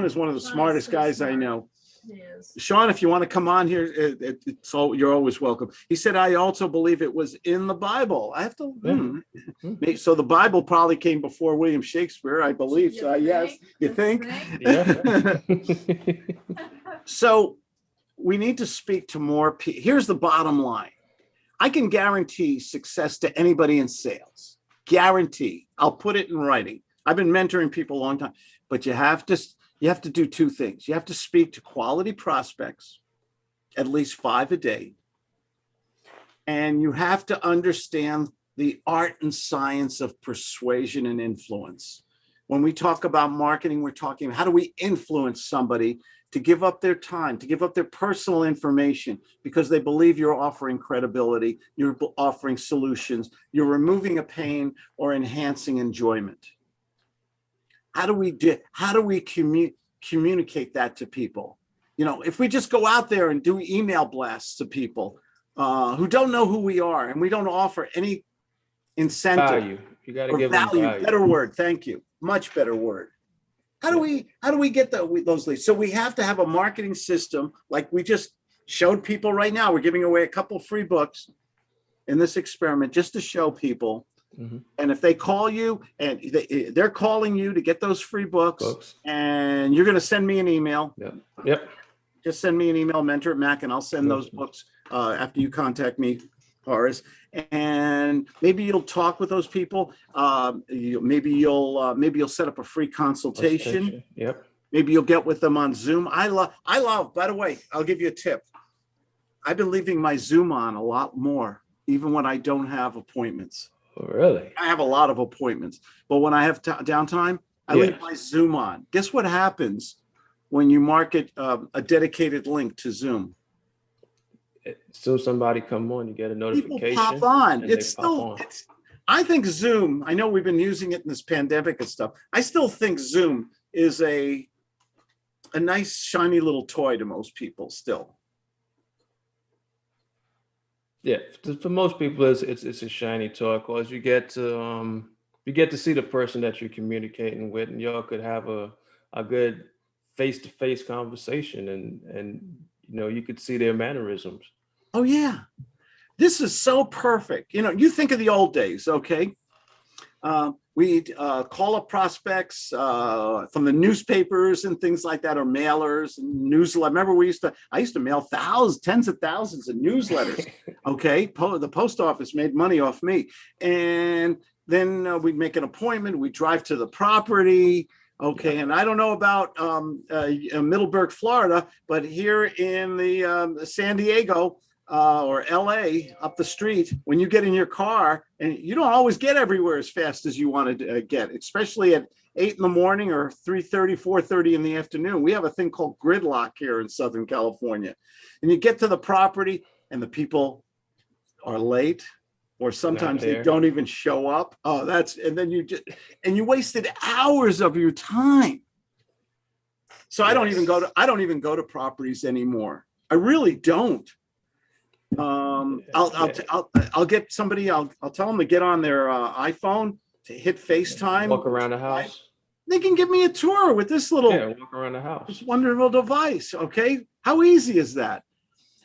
Speaker 1: is one of the smartest guys
Speaker 3: smart.
Speaker 1: I know.
Speaker 3: He is.
Speaker 1: Sean, if you want to come on here, you're always welcome. He said, I also believe it was in the Bible. I have to. So the Bible probably came before William Shakespeare, I believe. So yes, you think?
Speaker 2: Yeah.
Speaker 1: So we need to speak to more people. Here's the bottom line. I can guarantee success to anybody in sales. Guarantee. I'll put it in writing. I've been mentoring people a long time, but you have to do two things. You have to speak to quality prospects, at least 5 a day. And you have to understand the art and science of persuasion and influence. When we talk about marketing, we're talking, how do we influence somebody to give up their time, to give up their personal information because they believe you're offering credibility, you're offering solutions, you're removing a pain or enhancing enjoyment. How do we communicate that to people? You know, if we just go out there and do email blasts to people who don't know who we are and we don't offer any incentive.
Speaker 2: Value. You got to give them value.
Speaker 1: Better word. Thank you. Much better word. How do we get those leads? So we have to have a marketing system like we just showed people right now. We're giving away a couple free books in this experiment just to show people. Mm-hmm. And if they call you and they're calling you to get those free books. And you're going to send me an email.
Speaker 2: Yep.
Speaker 1: Just send me an email, mentor@mac, and I'll send those books after you contact me, Horace. And maybe you'll talk with those people. Maybe you'll set up a free consultation.
Speaker 2: Yep.
Speaker 1: Maybe you'll get with them on Zoom. I love. By the way, I'll give you a tip. I've been leaving my Zoom on a lot more, even when I don't have appointments.
Speaker 2: Oh, really?
Speaker 1: I have a lot of appointments, but when I have downtime, I leave my Zoom on. Guess what happens when you market a dedicated link to Zoom?
Speaker 2: So somebody come on, you get a notification.
Speaker 1: People pop on. I think Zoom, I know we've been using it in this pandemic and stuff. I still think Zoom is a nice, shiny little toy to most people still.
Speaker 2: Yeah, for most people, it's a shiny toy because you get to see the person that you're communicating with, and y'all could have a good face-to-face conversation, and you could see their mannerisms.
Speaker 1: Oh yeah, this is so perfect. You think of the old days, okay? We'd call up prospects from the newspapers and things like that, or mailers and newsletters. Remember, I used to mail tens of thousands of newsletters. Okay, the post office made money off me, and then we'd make an appointment. We'd drive to the property. Okay, and I don't know about Middleburg, Florida, but here in the San Diego, or LA up the street, when you get in your car, and you don't always get everywhere as fast as you want to get, especially at 8 in the morning or 3:30, 4:30 in the afternoon. We have a thing called gridlock here in Southern California. And you get to the property and the people are late, or sometimes they don't even show up. Oh, and then you wasted hours of your time. So I don't even go to properties anymore. I really don't. I'll get somebody, I'll tell them to get on their iPhone to hit FaceTime.
Speaker 2: Walk around the house.
Speaker 1: They can give me a tour with this little
Speaker 2: walk around the house.
Speaker 1: This wonderful device. Okay. How easy is that?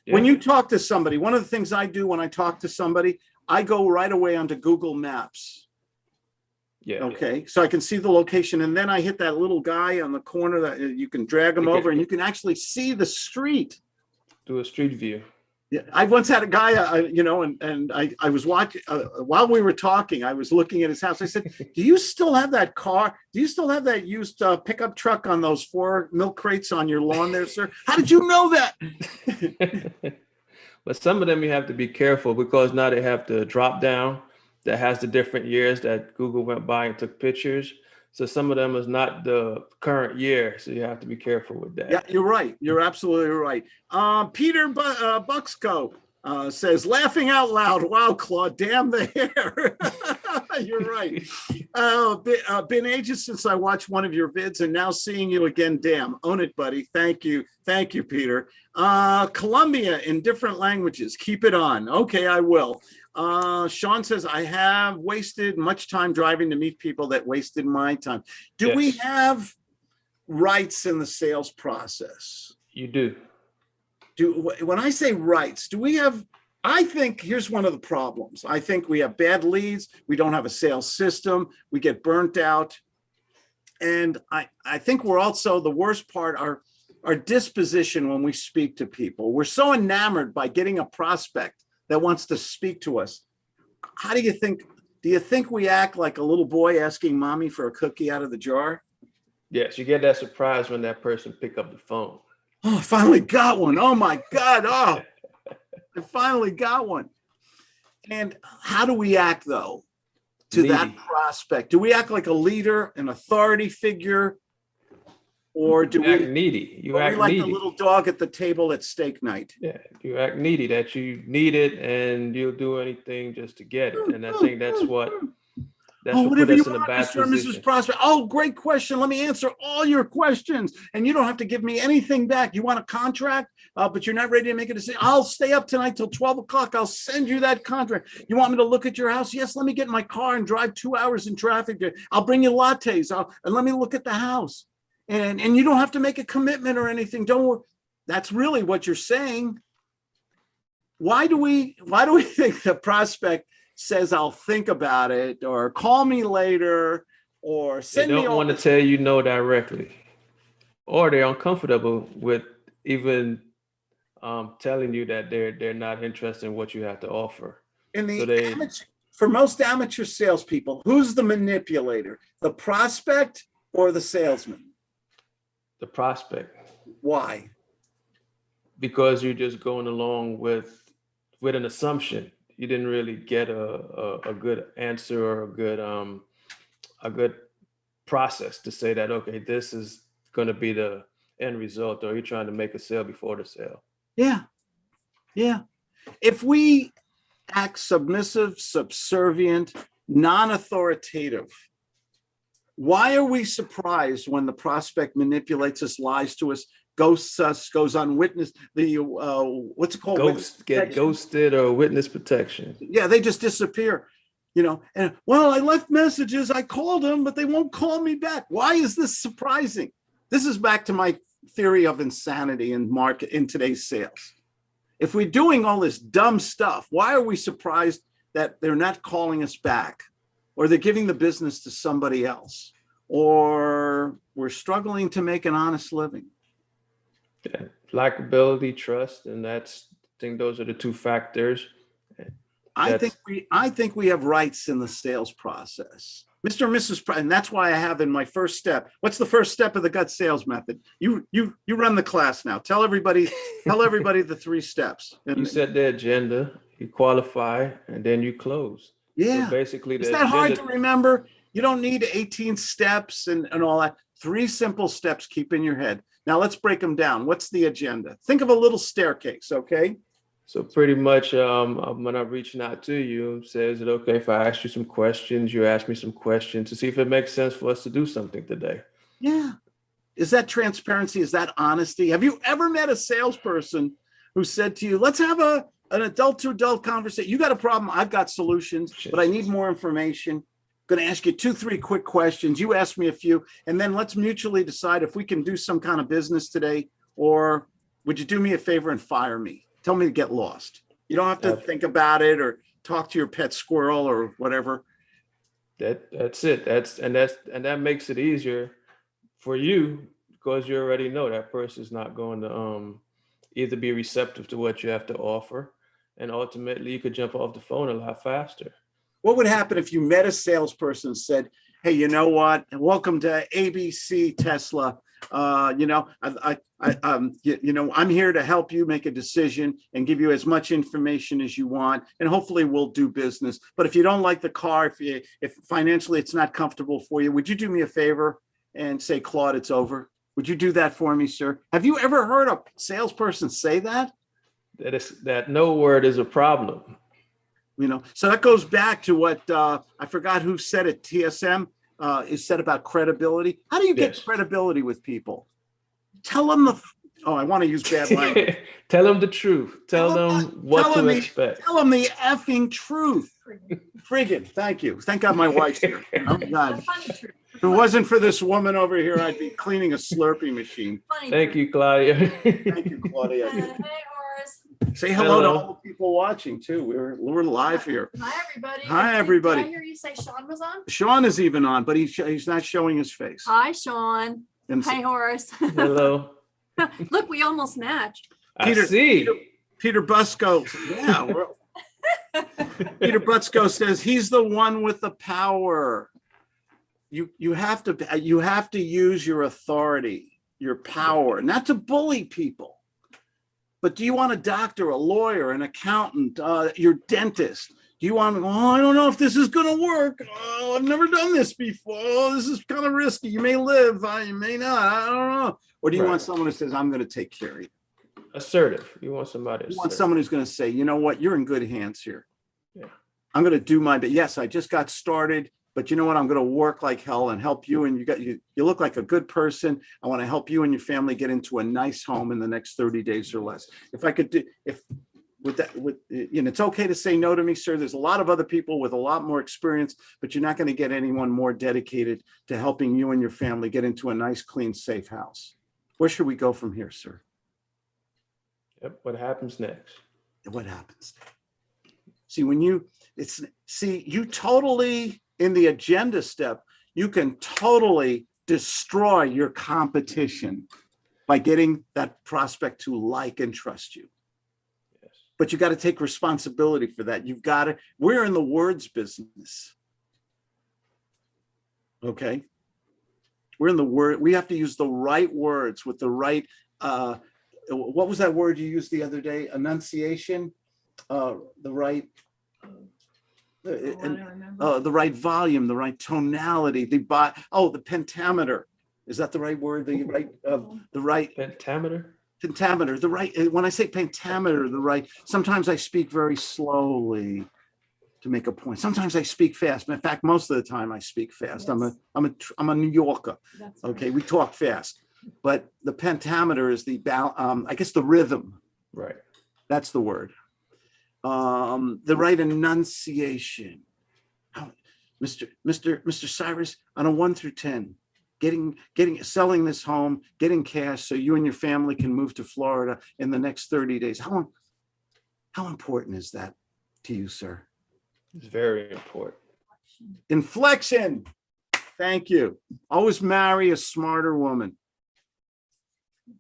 Speaker 1: Yeah. When you talk to somebody, one of the things I do when I talk to somebody, I go right away onto Google Maps.
Speaker 2: Yeah.
Speaker 1: Okay. So I can see the location, and then I hit that little guy on the corner that you can drag him over, and you can actually see the street.
Speaker 2: Do a street view.
Speaker 1: Yeah, I once had a guy, and I was watching while we were talking. I was looking at his house. I said, "Do you still have that car? Do you still have that used pickup truck on those 4 milk crates on your lawn there, sir? How did you know that?"
Speaker 2: But some of them you have to be careful, because now they have the drop down that has the different years that Google went by and took pictures. So some of them is not the current year. So you have to be careful with that.
Speaker 1: Yeah, you're right. You're absolutely right. Peter Buxco says, laughing out loud. Wow, Claude, damn the hair. You're right. Been ages since I watched one of your vids, and now seeing you again, damn. Own it, buddy. Thank you. Thank you, Peter. Colombia in different languages. Keep it on. Okay, I will. Sean says, I have wasted much time driving to meet people that wasted my time. Do we have rights in the sales process?
Speaker 2: You do.
Speaker 1: When I say rights, do we have, I think here's one of the problems. I think we have bad leads. We don't have a sales system. We get burnt out. And I think we're also, the worst part, our disposition when we speak to people. We're so enamored by getting a prospect that wants to speak to us. How do you think we act like a little boy asking mommy for a cookie out of the jar?
Speaker 2: Yes, you get that surprise when that person pick up the phone.
Speaker 1: Oh, I finally got one. Oh my God. Oh, I finally got one. And how do we act though to that prospect? Do we act like a leader, an authority figure? Or do we act
Speaker 2: needy? You act
Speaker 1: like
Speaker 2: needy.
Speaker 1: the little dog at the table at steak night.
Speaker 2: Yeah, you act needy, that you need it and you'll do anything just to get it. And I think that's what put us in a bad position.
Speaker 1: Prospect. Oh, great question. Let me answer all your questions. And you don't have to give me anything back. You want a contract, but you're not ready to make a decision. I'll stay up tonight till 12 o'clock. I'll send you that contract. You want me to look at your house? Yes, let me get in my car and drive 2 hours in traffic. I'll bring you lattes. And let me look at the house. And you don't have to make a commitment or anything. Don't worry. That's really what you're saying. Why do we think the prospect says, I'll think about it, or call me later, or send me?
Speaker 2: They don't want to tell you no directly, or they're uncomfortable with even telling you that they're not interested in what you have to offer.
Speaker 1: For most amateur salespeople, who's the manipulator? The prospect or the salesman?
Speaker 2: The prospect.
Speaker 1: Why?
Speaker 2: Because you're just going along with an assumption. You didn't really get a good answer or a good process to say that, okay, this is going to be the end result, or you're trying to make a sale before the sale.
Speaker 1: Yeah. If we act submissive, subservient, non-authoritative, why are we surprised when the prospect manipulates us, lies to us, ghosts us, goes on witness, what's it called?
Speaker 2: Get ghosted or witness protection.
Speaker 1: Yeah, they just disappear, and I left messages, I called them, but they won't call me back. Why is this surprising? This is back to my theory of insanity in today's sales. If we're doing all this dumb stuff, why are we surprised that they're not calling us back? Or they're giving the business to somebody else, or we're struggling to make an honest living?
Speaker 2: Yeah. Likability, trust, and I think those are the two factors.
Speaker 1: I think we have rights in the sales process. Mr. and Mrs. And that's why I have in my first step. What's the first step of the gut sales method? You run the class now. Tell everybody the 3 steps. And
Speaker 2: You set the agenda, you qualify, and then you close.
Speaker 1: yeah.
Speaker 2: So basically,
Speaker 1: Is that hard to remember? You don't need 18 steps and all that. 3 simple steps keep in your head. Now let's break them down. What's the agenda? Think of a little staircase, okay?
Speaker 2: So pretty much when I'm reaching out to you, says it okay if I ask you some questions, you ask me some questions to see if it makes sense for us to do something today.
Speaker 1: Yeah. Is that transparency? Is that honesty? Have you ever met a salesperson who said to you, let's have an adult to adult conversation. You got a problem. I've got solutions, but I need more information. Going to ask you 2, 3 quick questions. You ask me a few, and then let's mutually decide if we can do some kind of business today, or would you do me a favor and fire me? Tell me to get lost. You don't have to think about it or talk to your pet squirrel or whatever.
Speaker 2: That's it. That makes it easier for you because you already know that person's not going to either be receptive to what you have to offer, and ultimately you could jump off the phone a lot faster.
Speaker 1: What would happen if you met a salesperson and said, hey, you know what? Welcome to ABC Tesla. I'm here to help you make a decision and give you as much information as you want, and hopefully we'll do business. But if you don't like the car, if financially it's not comfortable for you, would you do me a favor and say, Claude, it's over? Would you do that for me, sir? Have you ever heard a salesperson say that?
Speaker 2: That no word is a problem.
Speaker 1: So that goes back to what I forgot who said it. TSM is said about credibility. How do you get credibility with people? Tell them I want to use bad language.
Speaker 2: Tell them the truth. Tell them what to expect.
Speaker 1: Tell them the effing truth. Friggin'. Thank you. Thank God my wife's here. Oh God. If it wasn't for this woman over here, I'd be cleaning a Slurpee machine.
Speaker 2: Thank you, Claudia.
Speaker 1: Thank you, Claudia.
Speaker 3: Hey, Horace.
Speaker 1: Say hello to all the people watching too. We're live here.
Speaker 3: Hi, everybody.
Speaker 1: Hi, everybody.
Speaker 3: Did I hear you say Sean was on?
Speaker 1: Sean is even on, but he's not showing his face.
Speaker 3: Hi, Sean. Hi, Horace.
Speaker 2: Hello.
Speaker 3: Look, we almost matched.
Speaker 2: I see.
Speaker 1: Peter Busco. Yeah. Peter Busco says he's the one with the power. You have to use your authority, your power, not to bully people. But do you want a doctor, a lawyer, an accountant, your dentist? Do you want, I don't know if this is going to work. Oh, I've never done this before. Oh, this is kind of risky. You may live, you may not. I don't know. Or do you want someone who says, I'm going to take care of you?
Speaker 2: Assertive. You want somebody assertive.
Speaker 1: You want someone who's going to say, you know what? You're in good hands here.
Speaker 2: Yeah.
Speaker 1: I'm going to do my best. Yes, I just got started. But you know what? I'm going to work like hell and help you. And you look like a good person. I want to help you and your family get into a nice home in the next 30 days or less. If I could do, it's okay to say no to me, sir. There's a lot of other people with a lot more experience, but you're not going to get anyone more dedicated to helping you and your family get into a nice, clean, safe house. Where should we go from here, sir?
Speaker 2: Yep. What happens next?
Speaker 1: What happens? See, you totally, in the agenda step, you can totally destroy your competition by getting that prospect to like and trust you.
Speaker 2: Yes.
Speaker 1: But you got to take responsibility for that. We're in the words business. Okay. We have to use the right words with the right, what was that word you used the other day? Enunciation, the right right volume, the right tonality, the pentameter. Is that the right word? The right
Speaker 2: pentameter?
Speaker 1: Pentameter, the right. When I say pentameter, sometimes I speak very slowly to make a point. Sometimes I speak fast. In fact, most of the time I speak fast. Yes. I'm a New Yorker. That's okay. Right. We talk fast, but the pentameter is I guess the rhythm.
Speaker 2: Right.
Speaker 1: That's the word. The right enunciation. Mr. Cyrus, on a 1 through 10, selling this home, getting cash so you and your family can move to Florida in the next 30 days. How important is that to you, sir?
Speaker 2: It's very important.
Speaker 1: Inflection. Thank you. Always marry a smarter woman.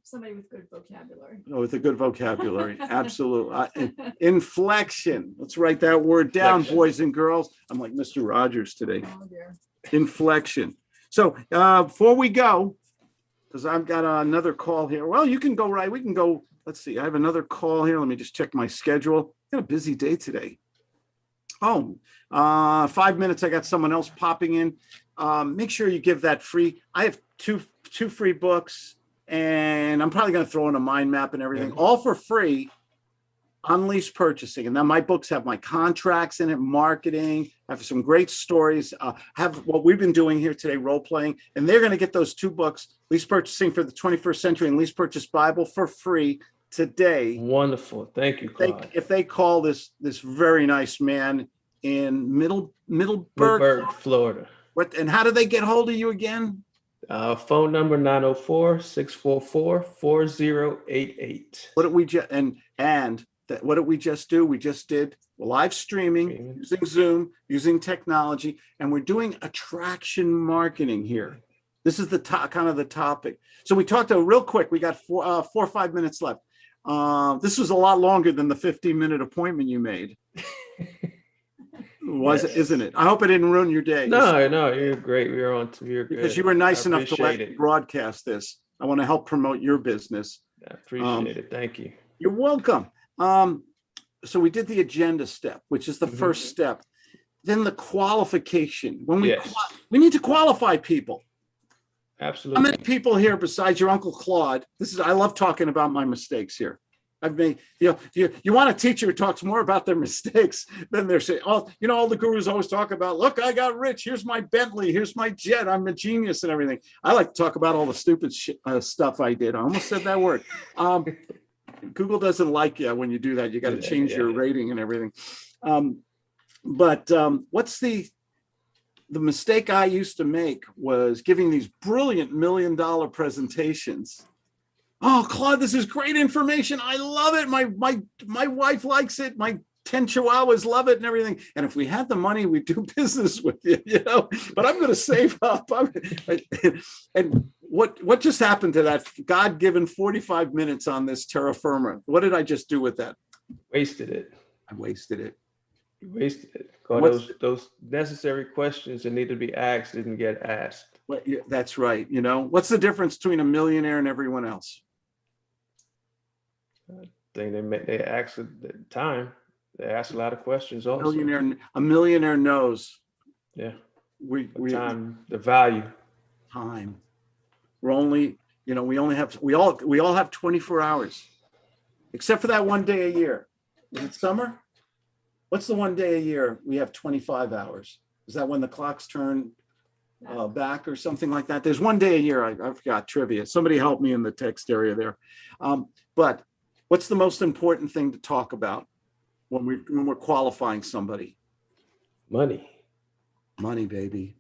Speaker 3: Somebody with good vocabulary.
Speaker 1: Oh, with a good vocabulary. Absolutely. Inflection. Let's write that word down,
Speaker 2: Inflection.
Speaker 1: boys and girls. I'm like Mr. Rogers today.
Speaker 3: Oh, dear.
Speaker 1: Inflection. So before we go, because I've got another call here. Well, you can go right. We can go. Let's see. I have another call here. Let me just check my schedule. Got a busy day today. Oh, 5 minutes. I got someone else popping in. Make sure you give that free. I have two free books, and I'm probably going to throw in a mind map and everything, all for free. Unleash Purchasing. And then my books have my contracts in it, marketing, have some great stories, have what we've been doing here today, role playing, and they're going to get those two books, Lease Purchasing for the 21st Century and Lease Purchase Bible, for free today.
Speaker 2: Wonderful. Thank you, Claude.
Speaker 1: If they call this very nice man in Middleburg,
Speaker 2: Florida.
Speaker 1: And how do they get hold of you again?
Speaker 2: Phone number 904-644-4088.
Speaker 1: What did we just what did we just do? We just did live streaming using Zoom, using technology, and we're doing attraction marketing here. This is the kind of the topic. So we talked real quick. We got 4 or 5 minutes left. This was a lot longer than the 15-minute appointment you made. Isn't it? I hope it didn't ruin your day.
Speaker 2: No, you're great. You're on. You're good.
Speaker 1: Because you were nice enough to let me broadcast this. I want to help promote your business.
Speaker 2: I appreciate it. Thank you.
Speaker 1: You're welcome. So we did the agenda step, which is the first step. Then the qualification. When we need to qualify people.
Speaker 2: Absolutely.
Speaker 1: How many people here besides your Uncle Claude? I love talking about my mistakes here. I've made, you want a teacher who talks more about their mistakes than they're saying. All the gurus always talk about, look, I got rich. Here's my Bentley. Here's my jet. I'm a genius and everything. I like to talk about all the stupid stuff I did. I almost said that word. Google doesn't like you when you do that. You got to change your rating and everything. But what's the mistake I used to make was giving these brilliant $1 million presentations. Oh, Claude, this is great information. I love it. My wife likes it. My 10 chihuahuas love it and everything. And if we had the money, we'd do business with you, but I'm going to save up. And what just happened to that God-given 45 minutes on this terra firma? What did I just do with that?
Speaker 2: Wasted it.
Speaker 1: I wasted it.
Speaker 2: You wasted it. Because those necessary questions that need to be asked didn't get asked.
Speaker 1: Well, yeah, that's right. What's the difference between a millionaire and everyone else?
Speaker 2: I think they ask at the time. They ask a lot of questions also.
Speaker 1: A millionaire knows.
Speaker 2: Yeah.
Speaker 1: We
Speaker 2: the value.
Speaker 1: Time. We all have 24 hours, except for that one day a year. Is it summer? What's the one day a year we have 25 hours? Is that when the clocks turn back or something like that? There's one day a year. I forgot trivia. Somebody help me in the text area there. But what's the most important thing to talk about when we're qualifying somebody?
Speaker 2: Money.
Speaker 1: Money, baby.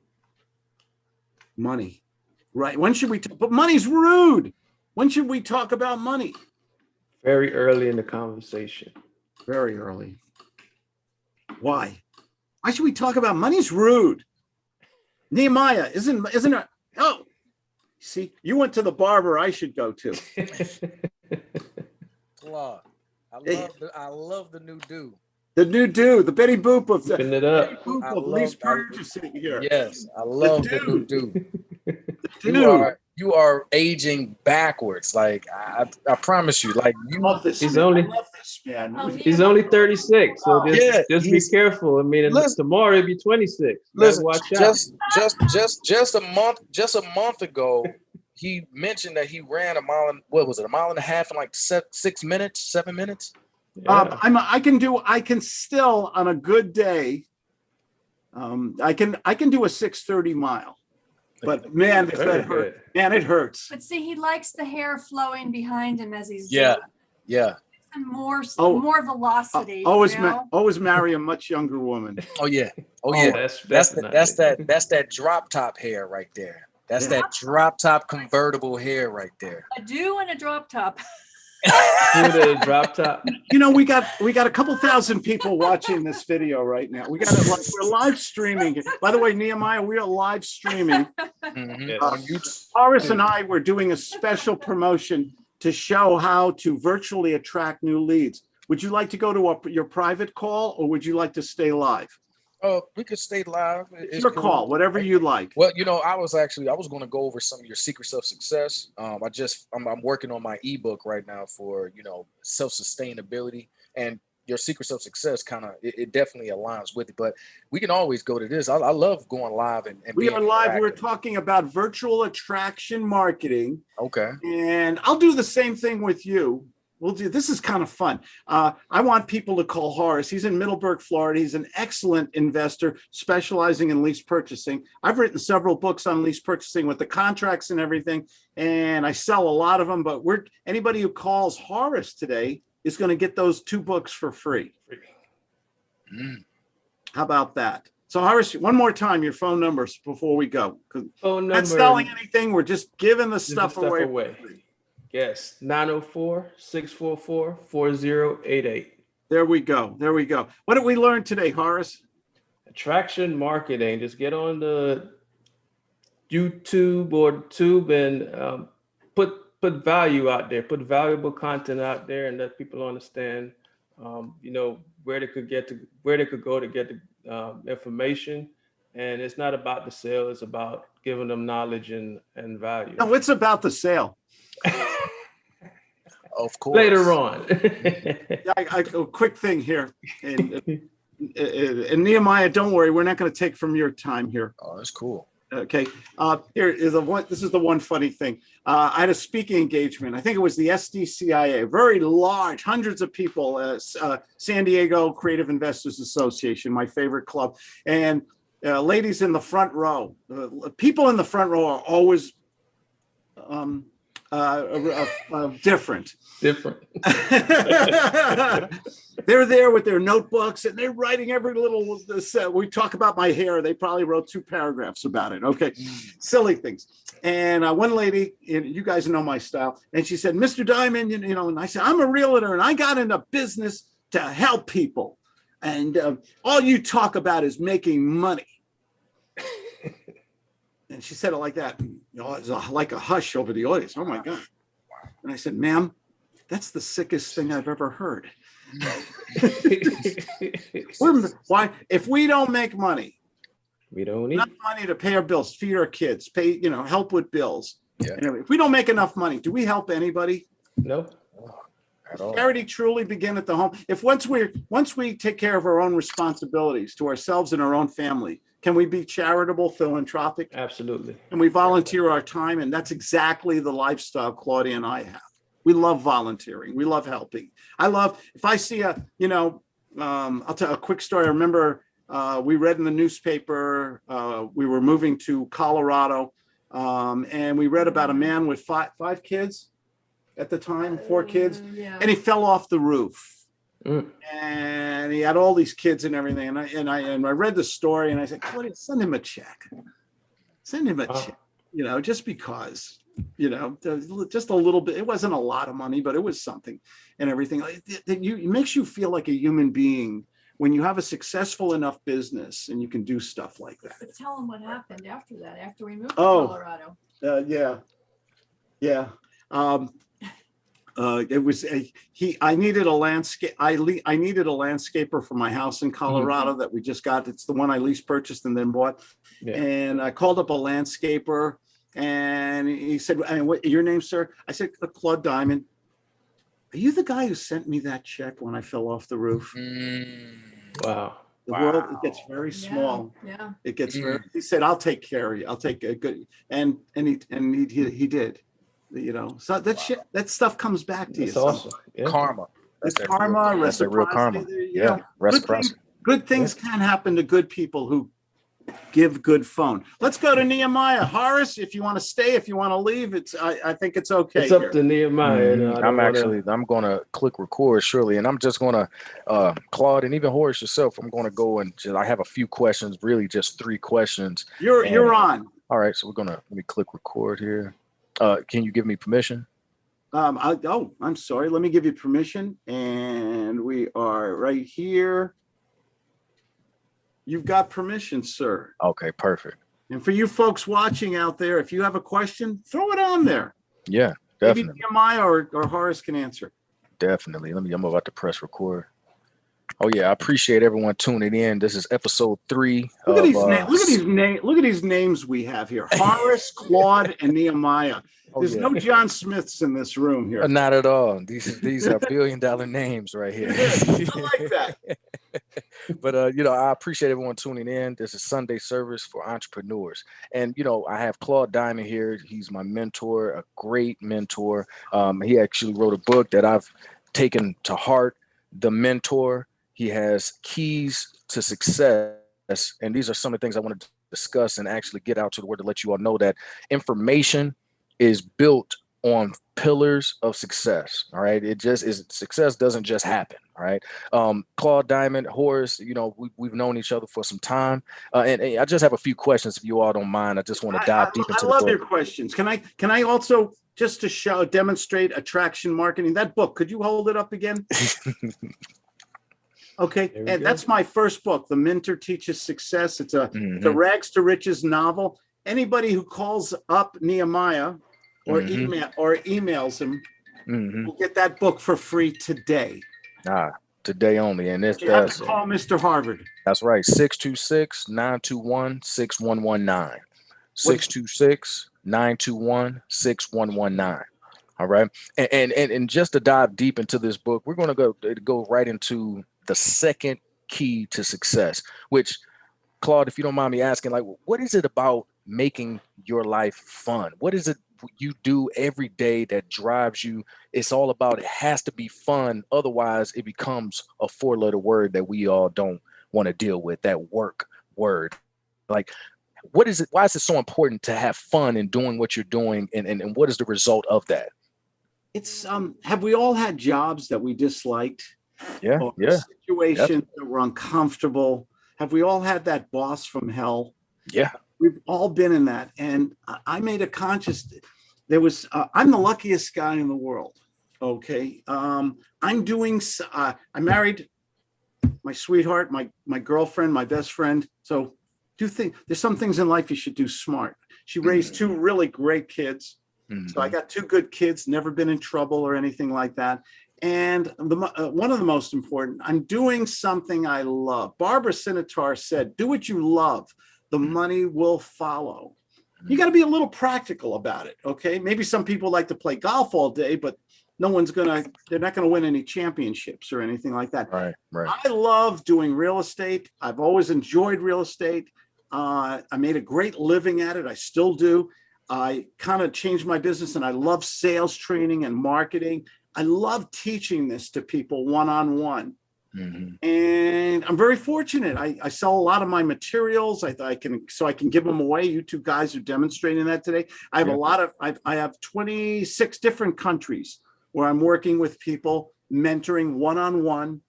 Speaker 1: Money. Right. When should we but money's rude. When should we talk about money?
Speaker 2: Very early in the conversation.
Speaker 1: Very early. Why? Why should we talk about money's rude? Nehemiah, isn't it? Oh, see, you went to the barber I should go to.
Speaker 4: Claude, I love the new dude.
Speaker 1: The new dude, the Betty Boop of lease purchasing here.
Speaker 4: Yes, I love the new dude. You are aging backwards. Like I promise you. Like you love this.
Speaker 2: He's only 36. So just be careful. I mean, tomorrow he'll be 26.
Speaker 4: Listen,
Speaker 2: watch out.
Speaker 4: Just a month ago, he mentioned that he ran a mile and a mile and a half in like 7 minutes.
Speaker 2: Yeah.
Speaker 1: I can still on a good day. I can do a 6:30 mile. But man, that hurt. Man, it hurts.
Speaker 3: But see, he likes the hair flowing behind him as he's doing.
Speaker 4: Yeah.
Speaker 3: And more velocity.
Speaker 1: Always marry a much younger woman.
Speaker 4: Oh yeah. That's that drop top hair right there. That's that drop top convertible hair right there.
Speaker 3: A do and a drop top.
Speaker 2: the drop top.
Speaker 1: You know, we got a couple thousand people watching this video right now. We got it like we're live streaming. By the way, Nehemiah, we are live streaming.
Speaker 4: Mhm.
Speaker 2: On
Speaker 4: YouTube.
Speaker 1: Horace and I were doing a special promotion to show how to virtually attract new leads. Would you like to go to your private call, or would you like to stay live?
Speaker 4: We could stay live. It's
Speaker 1: Your
Speaker 4: cool.
Speaker 1: call, whatever you like.
Speaker 4: Well, you know, I was going to go over some of your secrets of success. I'm working on my ebook right now for, you know, self-sustainability, and your secrets of success kind of, it definitely aligns with it, but we can always go to this. I love going live and
Speaker 1: We
Speaker 4: being
Speaker 1: are live.
Speaker 4: interactive.
Speaker 1: We're talking about virtual attraction marketing.
Speaker 4: Okay.
Speaker 1: And I'll do the same thing with you. This is kind of fun. I want people to call Horace. He's in Middleburg, Florida. He's an excellent investor specializing in lease purchasing. I've written several books on lease purchasing with the contracts and everything, and I sell a lot of them, but anybody who calls Horace today is going to get those 2 books for free. How about that? So Horace, one more time, your phone numbers before we go.
Speaker 2: Phone
Speaker 1: Not
Speaker 2: number.
Speaker 1: selling anything. We're just giving the
Speaker 2: Giving
Speaker 1: stuff away.
Speaker 2: Yes, 904-644-4088.
Speaker 1: There we go. What did we learn today, Horace?
Speaker 2: Attraction marketing. Just get on the YouTube or Tube and put value out there. Put valuable content out there, and let people understand, you know, where they could go to get the information. And it's not about the sale; it's about giving them knowledge and value.
Speaker 1: No, it's about the sale.
Speaker 4: Of course.
Speaker 2: Later on.
Speaker 1: A quick thing here. And Nehemiah, don't worry, we're not going to take from your time here.
Speaker 4: Oh, that's cool.
Speaker 1: Okay. This is the one funny thing. I had a speaking engagement. I think it was the SDCIA, very large, hundreds of people, San Diego Creative Investors Association, my favorite club. And ladies in the front row, people in the front row are always different. They're there with their notebooks and they're writing every little. We talk about my hair. They probably wrote 2 paragraphs about it. Okay, silly things. And one lady, you guys know my style, and she said, "Mr. Diamond, you know," and I said, "I'm a realtor and I got into business to help people, and all you talk about is making money." And she said it like that. You know, it was like a hush over the audience. Oh my God. And I said, "Ma'am, that's the sickest thing I've ever heard." Why? If we don't make money,
Speaker 2: we don't need
Speaker 1: enough money to pay our bills, feed our kids, pay, you know, help with bills.
Speaker 4: Yeah.
Speaker 1: And if we don't make enough money, do we help anybody?
Speaker 2: No.
Speaker 4: At all.
Speaker 1: Charity truly begin at the home. If once we take care of our own responsibilities to ourselves and our own family, can we be charitable, philanthropic?
Speaker 2: Absolutely.
Speaker 1: And we volunteer our time, and that's exactly the lifestyle Claudia and I have. We love volunteering. We love helping. If I see I'll tell a quick story. I remember we read in the newspaper, we were moving to Colorado, and we read about a man with five kids at the time, 4 kids,
Speaker 3: Yeah.
Speaker 1: and he fell off the roof. And he had all these kids and everything. And I read the story and I said, "Claudia, send him a check. Send him a check, you know, just because, you know, just a little bit." It wasn't a lot of money, but it was something and everything. It makes you feel like a human being when you have a successful enough business and you can do stuff like that.
Speaker 3: But tell him what happened after that, after we moved to
Speaker 1: Oh.
Speaker 3: Colorado.
Speaker 1: Yeah. It was I needed a landscape. I needed a landscaper for my house in Colorado that we just got. It's the one I lease purchased and then bought.
Speaker 2: Yeah.
Speaker 1: And I called up a landscaper and he said, "What your name, sir?" I said, "Claude Diamond." "Are you the guy who sent me that check when I fell off the roof?"
Speaker 2: Wow.
Speaker 1: The world, it gets very small.
Speaker 3: Yeah.
Speaker 1: It gets very, he said, "I'll take care of you. I'll take a good," and he did. You know, so that stuff comes back to you.
Speaker 2: That's awesome. Yeah.
Speaker 4: Karma.
Speaker 1: It's karma,
Speaker 4: That's the real karma.
Speaker 1: reciprocity.
Speaker 4: Yeah. Reciprocity.
Speaker 1: Good things can happen to good people who give good phone. Let's go to Nehemiah. Horace, if you want to stay, if you want to leave, I think it's okay.
Speaker 2: It's up to Nehemiah.
Speaker 4: I'm going to click record shortly, and I'm just going to, Claude and even Horace yourself, I'm going to go and I have a few questions, really just 3 questions.
Speaker 1: You're on.
Speaker 4: All right, so let me click record here. Can you give me permission?
Speaker 1: I'm sorry. Let me give you permission. And we are right here. You've got permission, sir.
Speaker 4: Okay, perfect.
Speaker 1: And for you folks watching out there, if you have a question, throw it on there.
Speaker 4: Yeah, definitely.
Speaker 1: Maybe Nehemiah or Horace can answer.
Speaker 4: Definitely. I'm about to press record. Oh yeah, I appreciate everyone tuning in. This is episode 3.
Speaker 1: Look at these names we have here: Horace, Claude, and Nehemiah. There's no John Smiths in this room here.
Speaker 4: Not at all. These are $1 billion names right here.
Speaker 1: I like that.
Speaker 4: But I appreciate everyone tuning in. This is Sunday service for entrepreneurs, and I have Claude Diamond here. He's my mentor, a great mentor. He actually wrote a book that I've taken to heart, The Mentor. He has keys to success, and these are some of the things I want to discuss and actually get out to the word to let you all know that information is built on pillars of success. All right. It just is. Success doesn't just happen. All right. Claude Diamond, Horace, we've known each other for some time. And I just have a few questions if you all don't mind. I just want to dive deep into the book.
Speaker 1: I love your questions. Can I also, just to demonstrate attraction marketing, that book, could you hold it up again? Okay. And that's my first book, The Mentor Teaches Success. It's a rags to riches novel. Anybody who calls up Nehemiah or emails him will get that book for free today.
Speaker 4: Today only. And
Speaker 1: you have to call Mr. Harvard.
Speaker 4: That's right. 626-921-6119. 626-921-6119. All right. And just to dive deep into this book, we're going to go right into the second key to success, which, Claude, if you don't mind me asking, like, what is it about making your life fun? What is it you do every day that drives you? It's all about, it has to be fun. Otherwise it becomes a 4-letter word that we all don't want to deal with, that work word. Like, what is it? Why is it so important to have fun in doing what you're doing? And what is the result of that?
Speaker 1: It's, have we all had jobs that we disliked?
Speaker 4: Yeah.
Speaker 1: Situations that were uncomfortable. Have we all had that boss from hell?
Speaker 4: Yeah.
Speaker 1: We've all been in that. And I made a conscious, I'm the luckiest guy in the world. Okay. I married my sweetheart, my girlfriend, my best friend. So there's some things in life you should do smart. She raised 2 really great kids. So I got 2 good kids, never been in trouble or anything like that. And one of the most important, I'm doing something I love. Barbara Sinatar said, do what you love. The money will follow. You got to be a little practical about it. Okay. Maybe some people like to play golf all day, but they're not going to win any championships or anything like that.
Speaker 4: Right.
Speaker 1: I love doing real estate. I've always enjoyed real estate. I made a great living at it. I still do. I kind of changed my business, and I love sales training and marketing. I love teaching this to people one-on-one. And I'm very fortunate. I sell a lot of my materials. I can give them away. You 2 guys are demonstrating that today. I have I have 26 different countries where I'm working with people, mentoring one-on-one,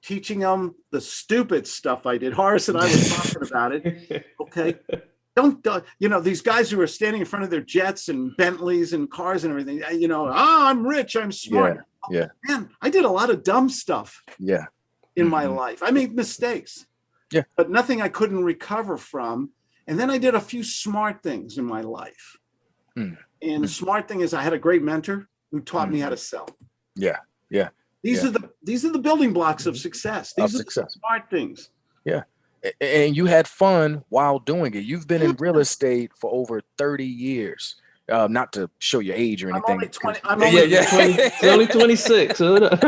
Speaker 1: teaching them the stupid stuff I did. Horace and I were talking about it. Okay. Don't these guys who are standing in front of their jets and Bentleys and cars and everything, I'm rich, I'm smart.
Speaker 4: Yeah.
Speaker 1: Man, I did a lot of dumb stuff.
Speaker 4: Yeah.
Speaker 1: In my life. I made mistakes.
Speaker 4: Yeah.
Speaker 1: But nothing I couldn't recover from. And then I did a few smart things in my life. And the smart thing is I had a great mentor who taught me how to sell.
Speaker 4: Yeah.
Speaker 1: These are the building blocks of success. These are the smart things.
Speaker 4: Yeah. And you had fun while doing it. You've been in real estate for over 30 years. Not to show your age or anything.
Speaker 2: I'm only 26. Hold up.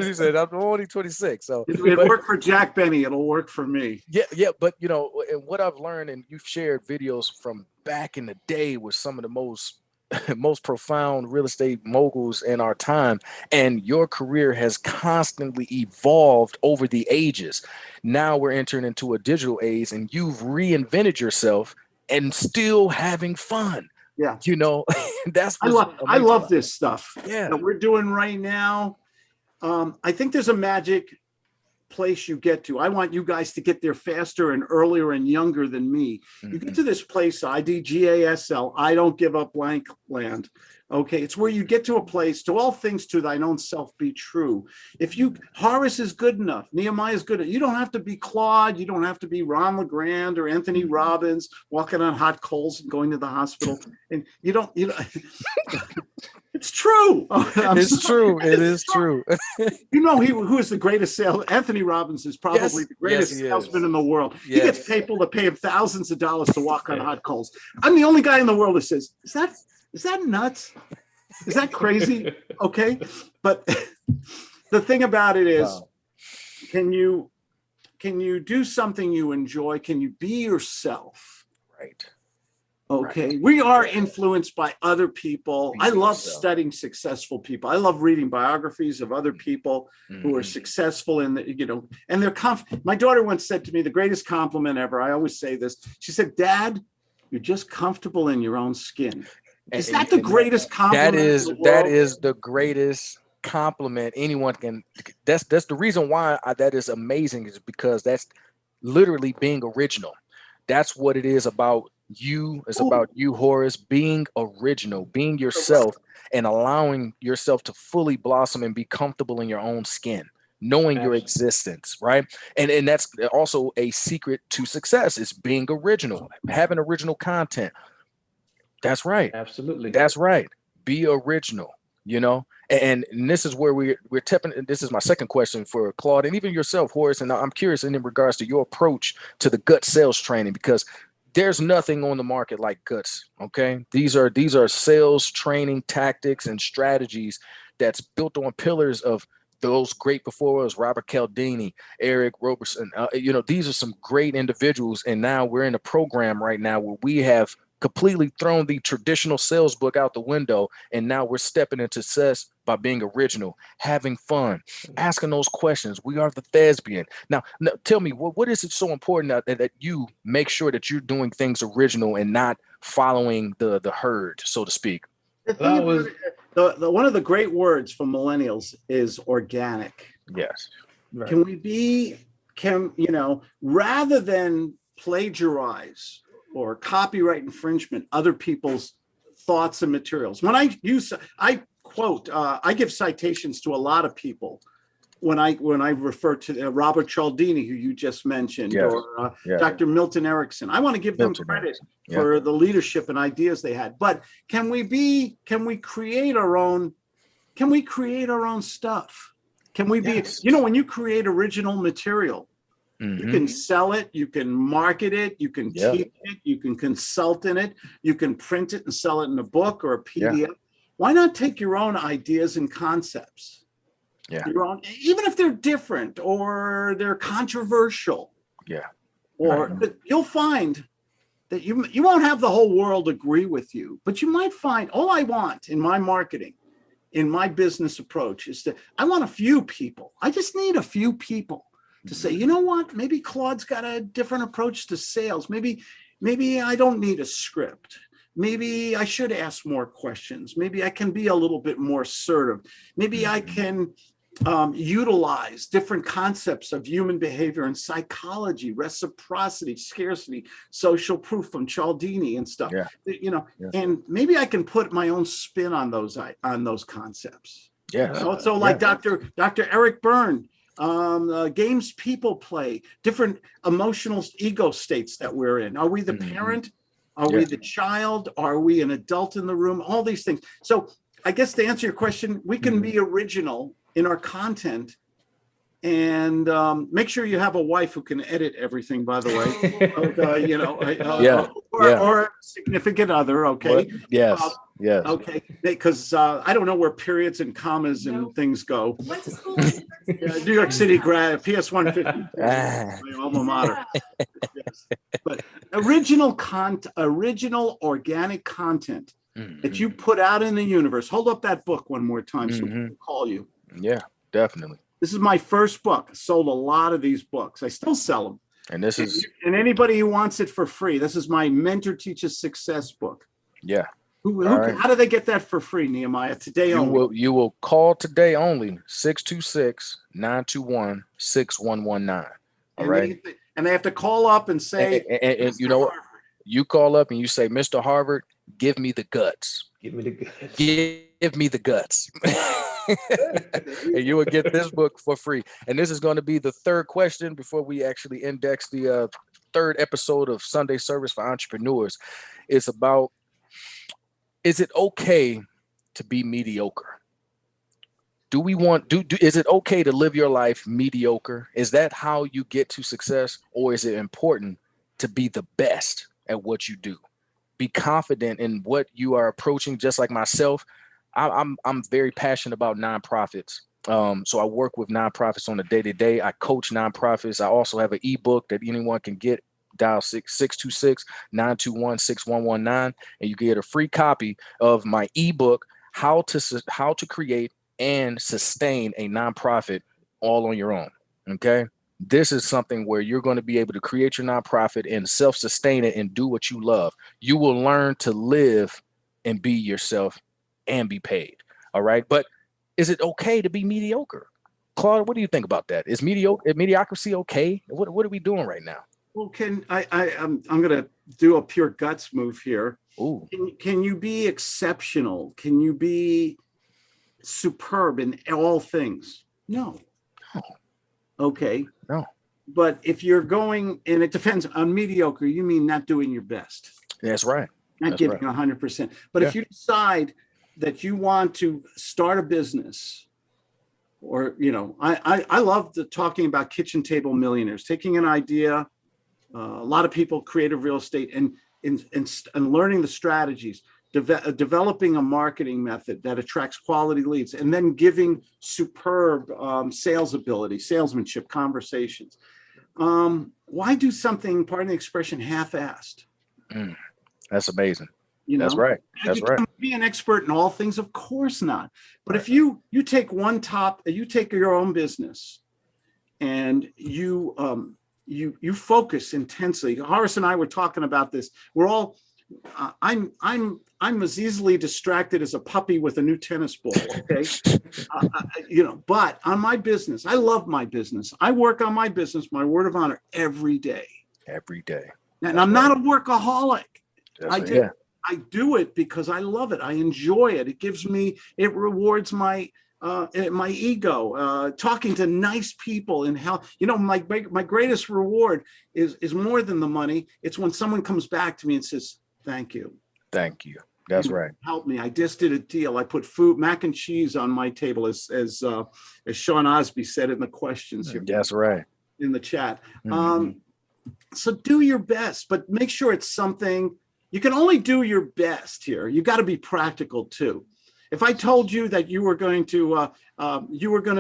Speaker 4: He said, I'm only 26. So
Speaker 1: it worked for Jack Benny. It'll work for me.
Speaker 4: Yeah. But and what I've learned, and you've shared videos from back in the day with some of the most profound real estate moguls in our time, and your career has constantly evolved over the ages. Now we're entering into a digital age, and you've reinvented yourself and still having fun.
Speaker 1: Yeah.
Speaker 4: That's
Speaker 1: I love this stuff.
Speaker 4: Yeah.
Speaker 1: That we're doing right now. I think there's a magic place you get to. I want you guys to get there faster and earlier and younger than me. You get to this place, IDGASL, I don't give up blank land, Okay, it's where you get to a place, to all things to thine own self be true. If Horace is good enough, Nehemiah is good enough. You don't have to be Claude. You don't have to be Ron LeGrand or Anthony Robbins walking on hot coals and going to the hospital. And you don't. It's true.
Speaker 4: It's true. It is true.
Speaker 1: You know who is the greatest salesman? Anthony Robbins is probably the greatest salesman in the world. He gets people to pay him thousands of dollars to walk on hot coals. I'm the only guy in the world that says, is that nuts? Is that crazy? Okay. But the thing about it is, can you do something you enjoy? Can you be yourself?
Speaker 4: Right.
Speaker 1: Okay.
Speaker 4: Right.
Speaker 1: We are influenced by other people. I love studying successful people. I love reading biographies of other people who are successful in and they're my daughter once said to me, the greatest compliment ever. I always say this. She said, Dad, you're just comfortable in your own skin. Is that the greatest compliment?
Speaker 4: That is the greatest compliment anyone can. That's the reason why that is amazing, is because that's literally being original. That's what it is about you. It's about you, Horace, being original, being yourself, and allowing yourself to fully blossom and be comfortable in your own skin, knowing your existence, right? And that's also a secret to success, is being original, having original content. That's right.
Speaker 2: Absolutely.
Speaker 4: That's right. Be original, and this is where we're tapping. This is my second question for Claude and even yourself, Horace. And I'm curious in regards to your approach to the gut sales training, because there's nothing on the market like guts. Okay. These are sales training tactics and strategies that's built on pillars of those great before us, Robert Cialdini, Eric Roberson. These are some great individuals. And now we're in a program right now where we have completely thrown the traditional sales book out the window. And now we're stepping into success by being original, having fun, asking those questions. We are the thespian. Now tell me, what is it so important that you make sure that you're doing things original and not following the herd, so to speak?
Speaker 1: One of the great words for millennials is organic.
Speaker 4: Yes.
Speaker 1: Right. Rather than plagiarize or copyright infringement other people's thoughts and materials. When I quote, I give citations to a lot of people when I refer to Robert Cialdini, who you just mentioned, or Dr. Milton Erickson. I want to give them credit for the leadership and ideas they had. But can we create our own stuff? Can we be, when you create original material, you can sell it, you can market it, you can teach it, you can consult in it, you can print it and sell it in a book or a PDF. Why not take your own ideas and concepts? Your own, even if they're different or they're controversial. You'll find that you won't have the whole world agree with you, but you might find, all I want in my marketing, in my business approach, is I want a few people. I just need a few people to say, you know what, maybe Claude's got a different approach to sales. Maybe I don't need a script. Maybe I should ask more questions. Maybe I can be a little bit more assertive. Maybe I can utilize different concepts of human behavior and psychology, reciprocity, scarcity, social proof from Cialdini and stuff. And maybe I can put my own spin on those concepts. So like Dr. Eric Byrne, games people play, different emotional ego states that we're in. Are we the parent? Are we the child? Are we an adult in the room? All these things. So I guess to answer your question, we can be original in our content, and make sure you have a wife who can edit everything, by the way, or a significant other. Okay. Okay. Because I don't know where periods and commas and things go.
Speaker 3: Went to school.
Speaker 1: New York City grad, PS 150, my alma mater. But original organic content that you put out in the universe. Hold up that book one more time so people can call you.
Speaker 4: Yeah, definitely.
Speaker 1: This is my first book. I sold a lot of these books. I still sell them.
Speaker 4: And this is,
Speaker 1: and anybody who wants it for free, this is my Mentor Teaches Success book.
Speaker 4: Yeah.
Speaker 1: How do they get that for free, Nehemiah? Today only.
Speaker 4: You will call today only, 626-921-6119. All right.
Speaker 1: And they have to call up and say,
Speaker 4: and you know what? You call up and you say, Mr. Harvard, give me the guts.
Speaker 2: Give me the goods.
Speaker 4: Give me the guts. And you will get this book for free. And this is going to be the third question before we actually index the third episode of Sunday Service for Entrepreneurs. It's about, is it okay to be mediocre? Do we want, is it okay to live your life mediocre? Is that how you get to success? Or is it important to be the best at what you do? Be confident in what you are approaching. Just like myself, I'm very passionate about nonprofits. So I work with nonprofits on a day-to-day. I coach nonprofits. I also have an ebook that anyone can get. Dial 626-921-6119, and you get a free copy of my ebook, How to Create and Sustain a Nonprofit all on your own. Okay. This is something where you're going to be able to create your nonprofit and self-sustain it and do what you love. You will learn to live and be yourself and be paid. All right. But is it okay to be mediocre? Claude, what do you think about that? Is mediocrity okay? What are we doing right now?
Speaker 1: Well, I'm going to do a pure guts move here.
Speaker 4: Ooh.
Speaker 1: Can you be exceptional? Can you be superb in all things? No. Okay.
Speaker 4: No.
Speaker 1: But if you're going, and it depends on mediocre, you mean not doing your best.
Speaker 4: That's right.
Speaker 1: Not giving 100%. But if you decide that you want to start a business, or, I love talking about kitchen table millionaires, taking an idea, a lot of people, creative real estate, and learning the strategies, developing a marketing method that attracts quality leads, and then giving superb sales ability, salesmanship, conversations. Why do something, pardon the expression, half-assed?
Speaker 4: That's amazing.
Speaker 1: That's
Speaker 4: right. That's right.
Speaker 1: Be an expert in all things? Of course not. But if you take you take your own business, and you focus intensely. Horace and I were talking about this. We're all, I'm as easily distracted as a puppy with a new tennis ball. Okay. But on my business, I love my business. I work on my business, my word of honor, every day.
Speaker 4: Every day.
Speaker 1: And I'm not a workaholic. I do it because I love it. I enjoy it. It rewards my ego, talking to nice people, and how, my greatest reward is more than the money. It's when someone comes back to me and says, thank you.
Speaker 4: Thank you. That's right.
Speaker 1: Help me. I just did a deal. I put mac and cheese on my table, as Sean Osby said in the questions here.
Speaker 4: That's right.
Speaker 1: In the chat.
Speaker 4: Mm-hmm.
Speaker 1: So do your best, but make sure it's something you can only do your best here. You got to be practical too. If I told you that you were going to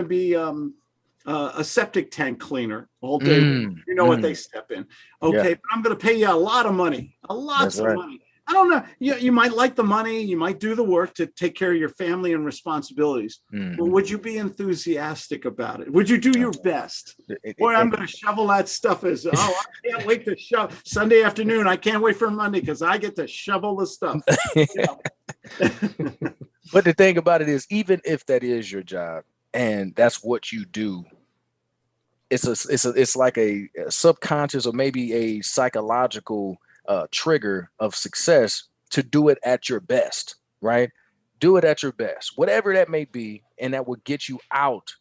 Speaker 1: be a septic tank cleaner all day, what they step in. Okay, but I'm going to pay you a lot of money, lots of money. I don't know. You might like the money. You might do the work to take care of your family and responsibilities. But would you be enthusiastic about it? Would you do your best? Or I'm going to shovel that stuff I can't wait to shovel Sunday afternoon. I can't wait for Monday because I get to shovel the stuff.
Speaker 4: But the thing about it is, even if that is your job and that's what you do, it's like a subconscious or maybe a psychological trigger of success to do it at your best, right? Do it at your best, whatever that may be, and that will get you out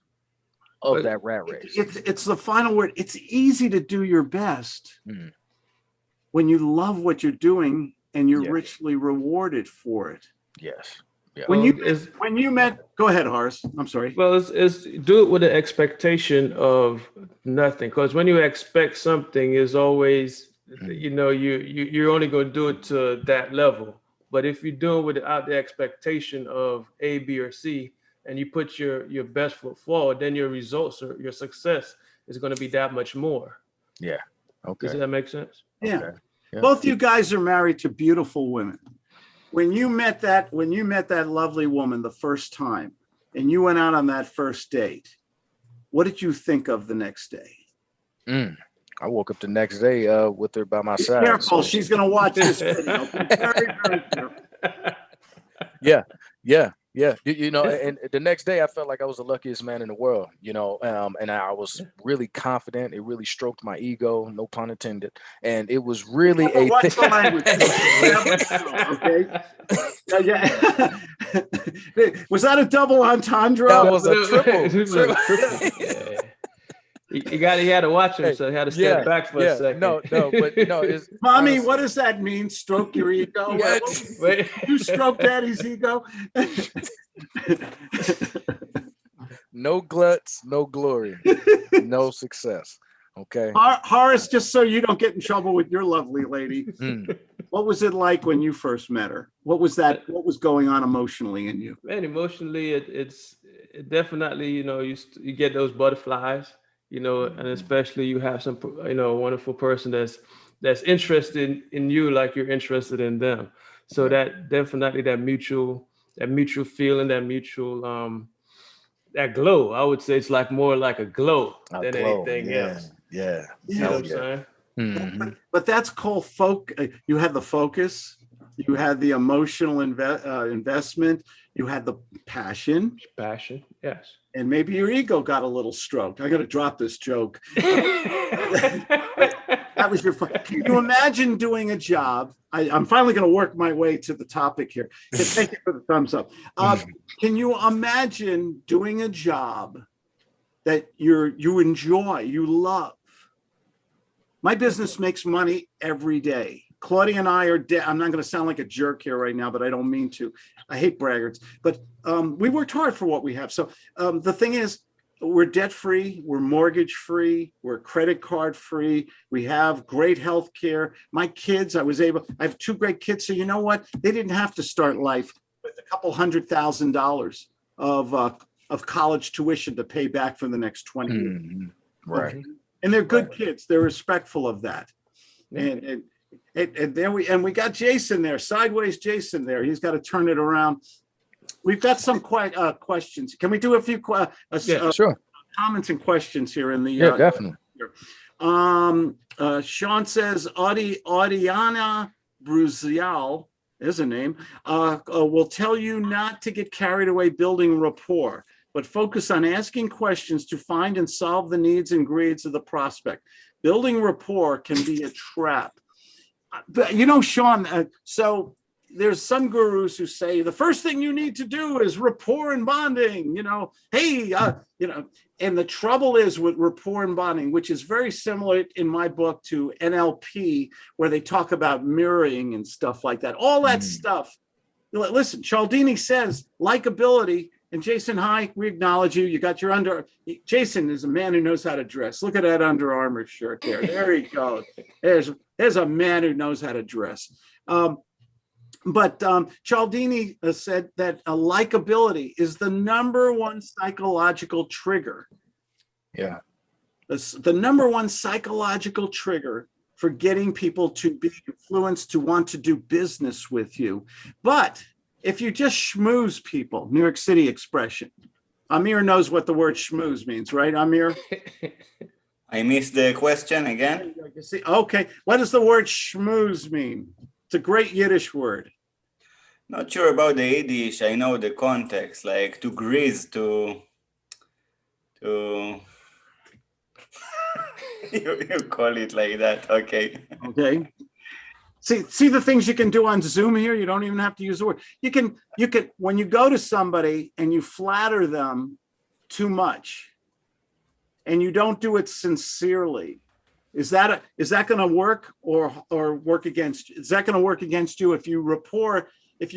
Speaker 4: of that rat race.
Speaker 1: It's the final word. It's easy to do your best when you love what you're doing and you're richly rewarded for it.
Speaker 4: Yes. Yeah.
Speaker 1: When you met, go ahead, Horace. I'm sorry.
Speaker 2: Well, it's do it with the expectation of nothing, because when you expect something, is always, you're only going to do it to that level. But if you do it without the expectation of A, B, or C, and you put your best foot forward, then your results or your success is going to be that much more.
Speaker 4: Yeah. Okay.
Speaker 2: Does that make sense?
Speaker 1: Yeah.
Speaker 4: Okay. Yeah.
Speaker 1: Both you guys are married to beautiful women. When you met that lovely woman the first time, and you went out on that first date, what did you think of the next day?
Speaker 4: I woke up the next day with her by my side.
Speaker 1: Be careful, she's going to watch this video. Be very, very careful.
Speaker 4: Yeah. Yeah, you know, and the next day I felt like I was the luckiest man in the world, you know, and I was really confident. It really stroked my ego, no pun intended, and it was really a
Speaker 1: Watch the language. Okay. Yeah. Was that a double entendre?
Speaker 4: That was a triple.
Speaker 2: It was a triple. Yeah. He had to watch him, so he had to step back for a second.
Speaker 4: No, but no, it's
Speaker 1: Mommy,
Speaker 4: honestly,
Speaker 1: what does that mean? Stroke your ego?
Speaker 4: What?
Speaker 2: Wait.
Speaker 1: You stroke daddy's ego?
Speaker 4: no gluts, no glory, no success. Okay.
Speaker 1: Horace, just so you don't get in trouble with your lovely lady, what was it like when you first met her? What was going on emotionally in you?
Speaker 2: Man, emotionally, it definitely, you know, you get those butterflies, you know, and especially you have some, you know, a wonderful person that's interested in you like you're interested in them. So that definitely that mutual feeling, that mutual that glow. I would say it's like more like a glow than anything else.
Speaker 4: Yeah.
Speaker 2: You know what I'm saying?
Speaker 4: Mm-hmm.
Speaker 1: But that's called you had the focus, you had the emotional investment, you had the passion.
Speaker 2: Passion, yes.
Speaker 1: And maybe your ego got a little stroked. I got to drop this joke. That was your fun. Can you imagine doing a job? I'm finally going to work my way to the topic here. Thank you for the thumbs up. Can you imagine doing a job that you enjoy, you love? My business makes money every day. Claudia and I are I'm not going to sound like a jerk here right now, but I don't mean to. I hate braggarts. But we worked hard for what we have. So the thing is, we're debt-free, we're mortgage-free, we're credit card-free, we have great health care. My kids, I have two great kids. So you know what? They didn't have to start life with a couple $100,000 of college tuition to pay back for the next 20 years.
Speaker 4: Right.
Speaker 1: Okay? And they're good kids. They're respectful of that. And then we got Jason there, sideways Jason there. He's got to turn it around. We've got some questions. Can we do a few
Speaker 4: sure.
Speaker 1: comments and questions here in the
Speaker 4: definitely.
Speaker 1: Sean says Audiana Bruzial is a name, will tell you not to get carried away building rapport, but focus on asking questions to find and solve the needs and greeds of the prospect. Building rapport can be a trap. But you know, Sean, so there's some gurus who say the first thing you need to do is rapport and bonding, you know, hey, you know, and the trouble is with rapport and bonding, which is very similar in my book to NLP, where they talk about mirroring and stuff like that, all that stuff. Listen, Cialdini says likability, and Jason, hi, we acknowledge you. You got your Jason is a man who knows how to dress. Look at that Under Armour shirt there. There he goes. There's a man who knows how to dress. But Cialdini said that likability is the number one psychological trigger.
Speaker 4: Yeah.
Speaker 1: The number one psychological trigger for getting people to be influenced to want to do business with you. But if you just schmooze people, New York City expression. Amir knows what the word schmooze means, right, Amir?
Speaker 5: I missed the question again.
Speaker 1: Okay, what does the word schmooze mean? It's a great Yiddish word.
Speaker 5: Not sure about the Yiddish. I know the context, like to grease, to you call it like that. Okay.
Speaker 1: Okay. See the things you can do on Zoom here. You don't even have to use the word. You can when you go to somebody and you flatter them too much, and you don't do it sincerely. Is that going to work or work against you? Is that going to work against you if you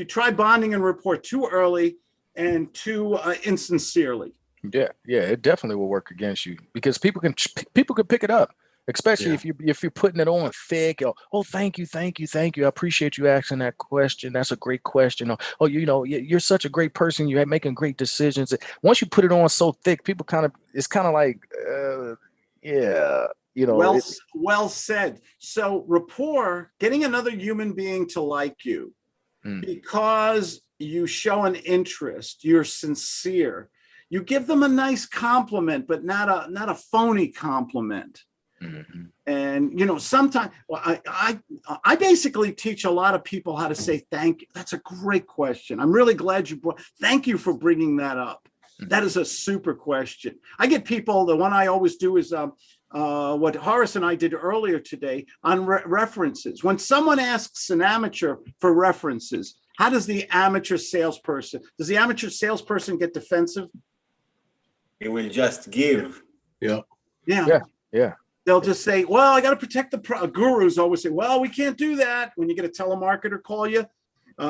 Speaker 1: try bonding and rapport too early and too insincerely?
Speaker 4: Yeah, it definitely will work against you because people can pick it up, especially if you're putting it on thick. Oh, thank you. I appreciate you asking that question. That's a great question. Oh, you know, you're such a great person. You're making great decisions. Once you put it on so thick, people it's kind of like, you know.
Speaker 1: Well said. So rapport, getting another human being to like you because you show an interest, you're sincere. You give them a nice compliment, but not a phony compliment. And, you know, sometimes I basically teach a lot of people how to say thank you. That's a great question. I'm really glad you thank you for bringing that up. That is a super question. I get people, the one I always do is what Horace and I did earlier today on references. When someone asks an amateur for references, how does the amateur salesperson get defensive?
Speaker 5: He will just give.
Speaker 1: Yeah. They'll just say, well, I got to protect the gurus always say, well, we can't do that. When you get a telemarketer call you,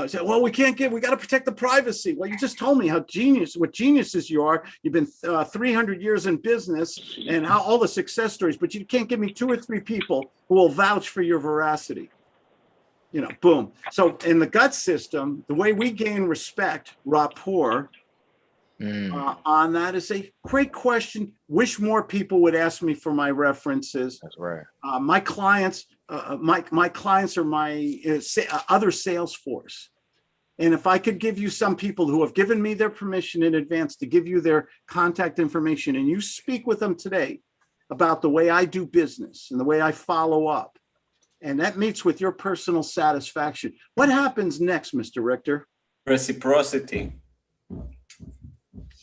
Speaker 1: say, well, we got to protect the privacy. Well, you just told me what geniuses you are. You've been 300 years in business and all the success stories, but you can't give me 2 or 3 people who will vouch for your veracity. You know, boom. So in the gut system, the way we gain respect, rapport, on that is a great question. Wish more people would ask me for my references.
Speaker 4: That's right.
Speaker 1: My clients are my other sales force. And if I could give you some people who have given me their permission in advance to give you their contact information, and you speak with them today about the way I do business and the way I follow up, and that meets with your personal satisfaction, what happens next, Mr. Richter?
Speaker 5: Reciprocity.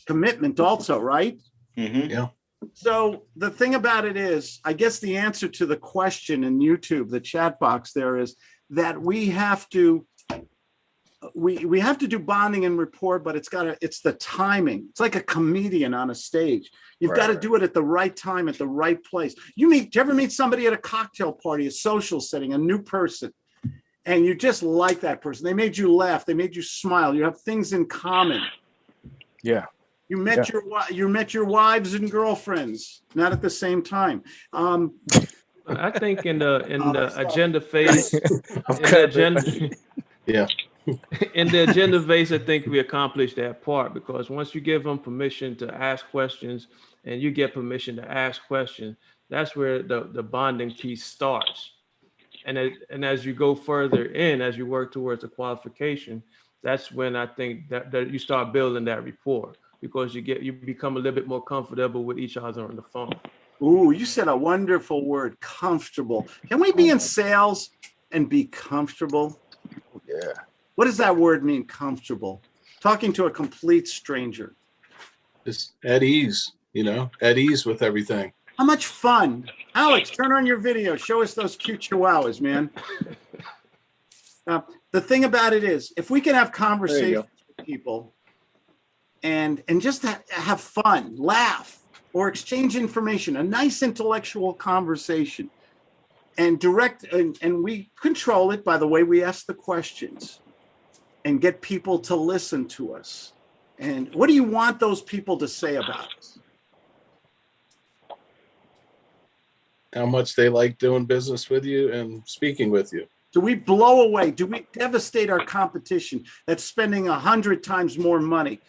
Speaker 1: Commitment also, right?
Speaker 5: Yeah.
Speaker 1: So the thing about it is, I guess the answer to the question in YouTube, the chat box there, is that we have to do bonding and rapport, but it's the timing. It's like a comedian on a stage. You've got to do it at the right time, at the right place. Do you ever meet somebody at a cocktail party, a social setting, a new person, and you just like that person? They made you laugh. They made you smile. You have things in common.
Speaker 4: Yeah.
Speaker 1: You met your wives and girlfriends, not at the same time.
Speaker 2: I think in the agenda phase, in the agenda phase, I think we accomplished that part, because once you give them permission to ask questions and you get permission to ask questions, that's where the bonding piece starts. And as you go further in, as you work towards a qualification, that's when I think that you start building that rapport, because you become a little bit more comfortable with each other on the phone.
Speaker 1: Ooh, you said a wonderful word, comfortable. Can we be in sales and be comfortable?
Speaker 4: Yeah.
Speaker 1: What does that word mean, comfortable? Talking to a complete stranger.
Speaker 6: Just at ease, at ease with everything.
Speaker 1: How much fun. Alex, turn on your video. Show us those cute chihuahuas, man. The thing about it is, if we can have conversations with people and just have fun, laugh, or exchange information, a nice intellectual conversation, and we control it by the way we ask the questions and get people to listen to us. And what do you want those people to say about us?
Speaker 6: How much they like doing business with you and speaking with you.
Speaker 1: Do we blow away? Do we devastate our competition that's spending 100 times more money,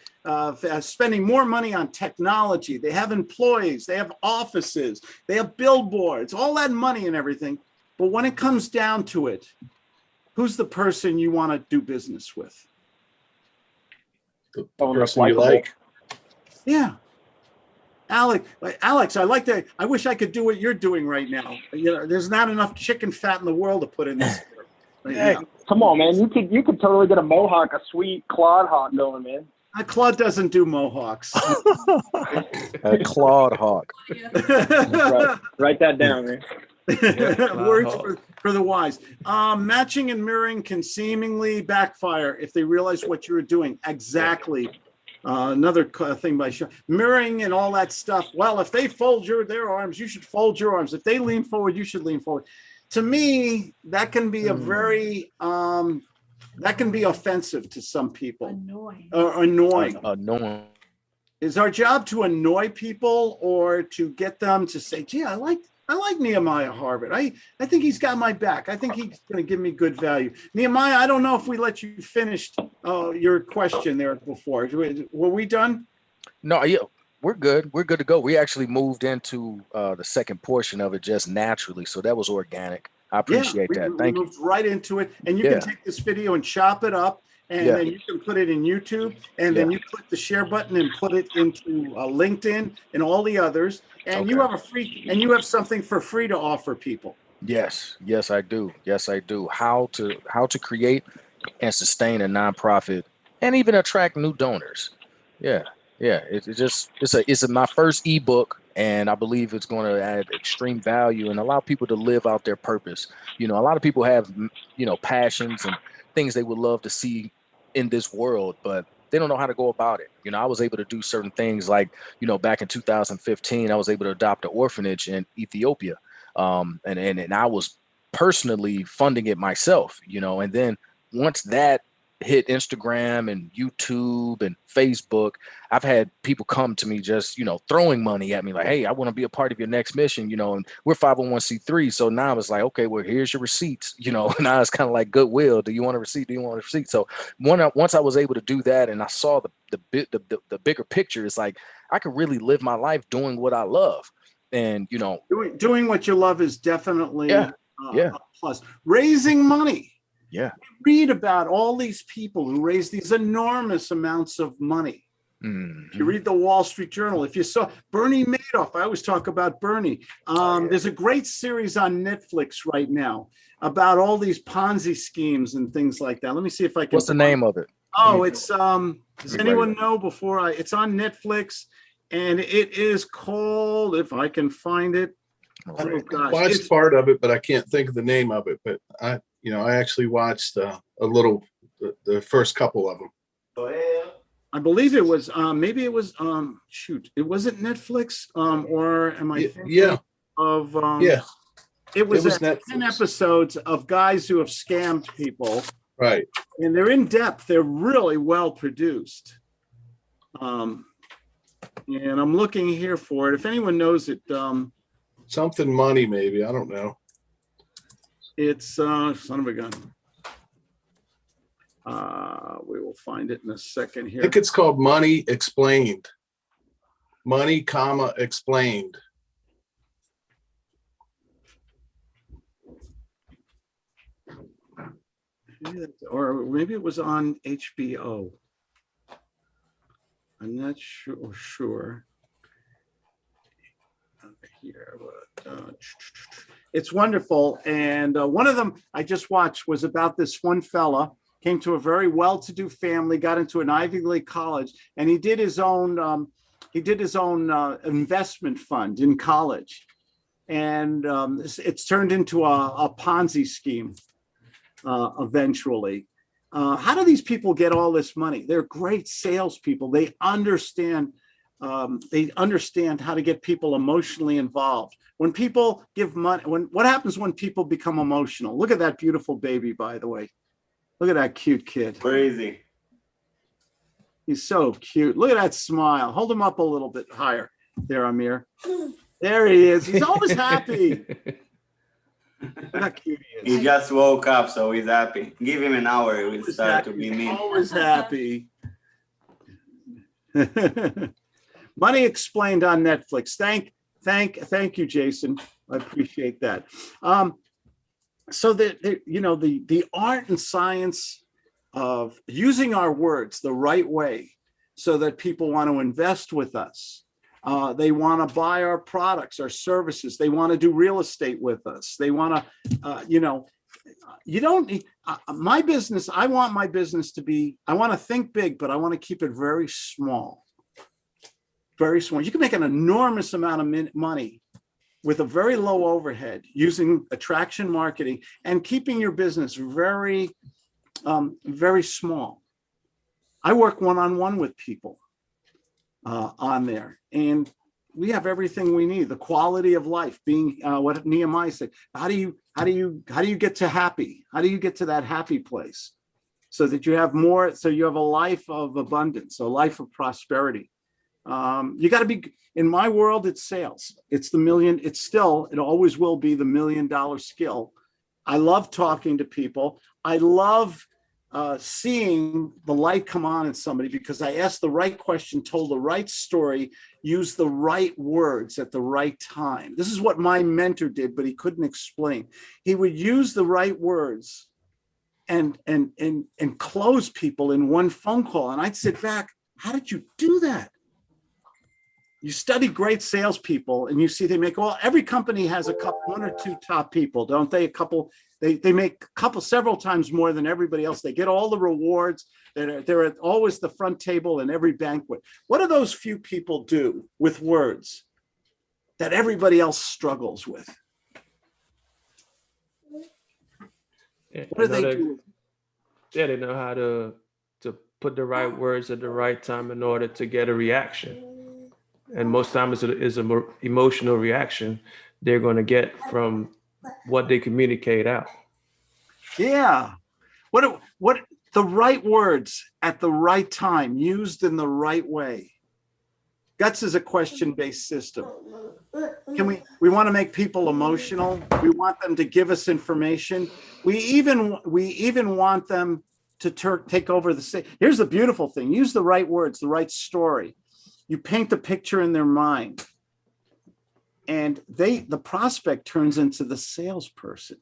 Speaker 1: spending more money on technology? They have employees, they have offices, they have billboards, all that money and everything. But when it comes down to it, who's the person you want to do business with?
Speaker 6: The person you like.
Speaker 1: Yeah. Alex, I wish I could do what you're doing right now. There's not enough chicken fat in the world to put in this.
Speaker 7: Come on, man. You could totally get a mohawk, a sweet Claude hawk going, man.
Speaker 1: Claude doesn't do mohawks.
Speaker 4: A Claude hawk.
Speaker 7: Write that down, man.
Speaker 1: Words for the wise. Matching and mirroring can seemingly backfire if they realize what you're doing. Exactly. Another thing by Sean. Mirroring and all that stuff. Well, if they fold their arms, you should fold your arms. If they lean forward, you should lean forward. To me, that can be a very that can be offensive to some people.
Speaker 3: Annoying.
Speaker 1: Is our job to annoy people or to get them to say, gee, I like Nehemiah Harvard. I think he's got my back. I think he's going to give me good value. Nehemiah, I don't know if we let you finish your question there before. Were we done?
Speaker 4: No, yeah, we're good. We're good to go. We actually moved into the second portion of it just naturally. So that was organic. I appreciate that. Thank you.
Speaker 1: Moved right into it. And you can take this video and chop it up and
Speaker 4: Yeah.
Speaker 1: then you can put it in YouTube, and then you click the share button and put it into LinkedIn and all the others, and you have something for free to offer people.
Speaker 4: Yes, I do. Yes, I do. How to create and sustain a nonprofit and even attract new donors. Yeah. It's my first ebook, and I believe it's going to add extreme value and allow people to live out their purpose. You know, a lot of people have, passions and things they would love to see in this world, but they don't know how to go about it. You know, I was able to do certain things like, back in 2015, I was able to adopt an orphanage in Ethiopia. And I was personally funding it myself, and then once that hit Instagram and YouTube and Facebook, I've had people come to me just, throwing money at me like, hey, I want to be a part of your next mission, and we're 501c3. So now it's like, okay, well, here's your receipts, now it's kind of like goodwill. Do you want a receipt? Do you want a receipt? So once I was able to do that and I saw the bigger picture, it's like I could really live my life doing what I love. And,
Speaker 1: doing what you love is definitely
Speaker 4: a
Speaker 1: plus. Raising money.
Speaker 4: Yeah.
Speaker 1: Read about all these people who raise these enormous amounts of money.
Speaker 4: Mm-hmm.
Speaker 1: If you read the Wall Street Journal, if you saw Bernie Madoff, I always talk about Bernie. There's a great series on Netflix right now about all these Ponzi schemes and things like that. Let me see if I can.
Speaker 4: What's the name of it?
Speaker 1: Oh, it's does anyone know before it's on Netflix, and it is called, if I can find it.
Speaker 6: I watched part of it, but I can't think of the name of it. But I actually watched a little, the first couple of them.
Speaker 1: I believe it was, maybe it was, it wasn't Netflix, or am I thinking of, it was
Speaker 6: Netflix.
Speaker 1: 10 episodes of guys who have scammed people.
Speaker 6: Right.
Speaker 1: And they're in depth. They're really well produced. And I'm looking here for it. If anyone knows it,
Speaker 6: something money, maybe. I don't know.
Speaker 1: It's son of a gun. We will find it in a second here.
Speaker 6: I think it's called Money Explained. Money, explained.
Speaker 1: Or maybe it was on HBO. I'm not sure. Here, but it's wonderful. And one of them I just watched was about this one fella, came to a very well-to-do family, got into an Ivy League college, and he did his own investment fund in college. And it's turned into a Ponzi scheme eventually. How do these people get all this money? They're great salespeople. They understand how to get people emotionally involved. When people give money, what happens when people become emotional? Look at that beautiful baby, by the way. Look at that cute kid.
Speaker 5: Crazy.
Speaker 1: He's so cute. Look at that smile. Hold him up a little bit higher. There, Amir. There he is. He's always happy. Look how cute he is.
Speaker 5: He just woke up, so he's happy. Give him an hour, he will start to be mean.
Speaker 1: Always happy. Money Explained on Netflix. Thank you, Jason. I appreciate that. So the art and science of using our words the right way so that people want to invest with us. They want to buy our products, our services. They want to do real estate with us. They want to, you don't need my business. I want my business to be, I want to think big, but I want to keep it very small. Very small. You can make an enormous amount of money with a very low overhead using attraction marketing and keeping your business very, very small. I work one-on-one with people on there, and we have everything we need. The quality of life, being what Nehemiah said. How do you get to happy? How do you get to that happy place so that you have more? So you have a life of abundance, a life of prosperity. You got to be, in my world, it's sales. It's it always will be the $1 million skill. I love talking to people. I love seeing the light come on in somebody because I asked the right question, told the right story, used the right words at the right time. This is what my mentor did, but he couldn't explain. He would use the right words and close people in one phone call. And I'd sit back, how did you do that? You study great salespeople and you see they make, well, every company has a couple, one or two top people, don't they? A couple, they make a couple, several times more than everybody else. They get all the rewards. They're at always the front table in every banquet. What do those few people do with words that everybody else struggles with? What do they do?
Speaker 2: Yeah, they know how to put the right words at the right time in order to get a reaction. And most times it's an emotional reaction they're going to get from what they communicate out.
Speaker 1: Yeah. What the right words at the right time, used in the right way. Guts is a question-based system. We want to make people emotional. We want them to give us information. We even want them to take over the stage. Here's the beautiful thing. Use the right words, the right story. You paint the picture in their mind. And the prospect turns into the salesperson.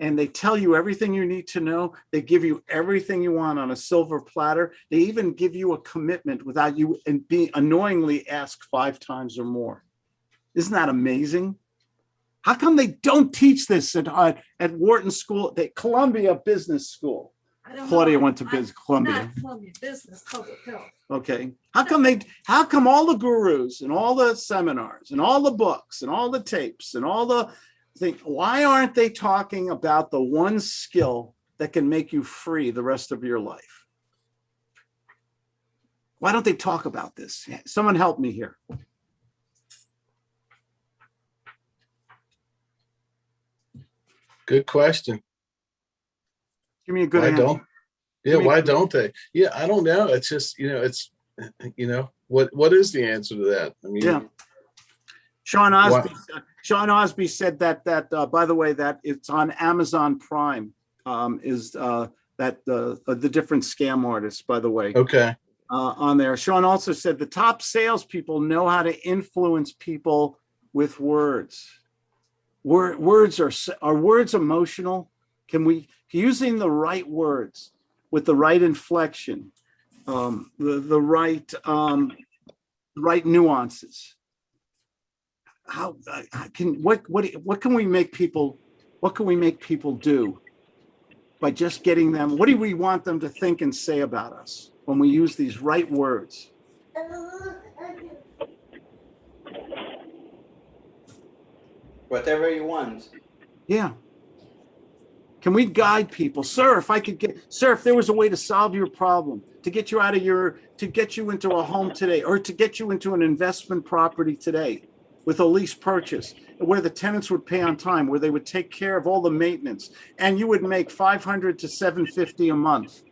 Speaker 1: And they tell you everything you need to know. They give you everything you want on a silver platter. They even give you a commitment without you and being annoyingly asked 5 times or more. Isn't that amazing? How come they don't teach this at Wharton School, Columbia Business School? Claudia went to Columbia.
Speaker 3: Not Columbia Business, public health.
Speaker 1: Okay. How come all the gurus and all the seminars and all the books and all the tapes and all the things, why aren't they talking about the one skill that can make you free the rest of your life? Why don't they talk about this? Someone help me here.
Speaker 6: Good question.
Speaker 1: Give me a good answer.
Speaker 6: Why don't they? Yeah, I don't know. It's just, what is the answer to that? I mean,
Speaker 1: yeah. Sean Osby said that by the way, that it's on Amazon Prime, is the different scam artists, by the way.
Speaker 6: Okay.
Speaker 1: On there. Sean also said the top salespeople know how to influence people with words. Words are words emotional? Can we, using the right words with the right inflection, the right nuances? What can we make people do by just getting them? What do we want them to think and say about us when we use these right words?
Speaker 5: Whatever you want.
Speaker 1: Yeah. Can we guide people? Sir, if there was a way to solve your problem, to get you into a home today, or to get you into an investment property today with a lease purchase, where the tenants would pay on time, where they would take care of all the maintenance, and you would make $500 to $750 a month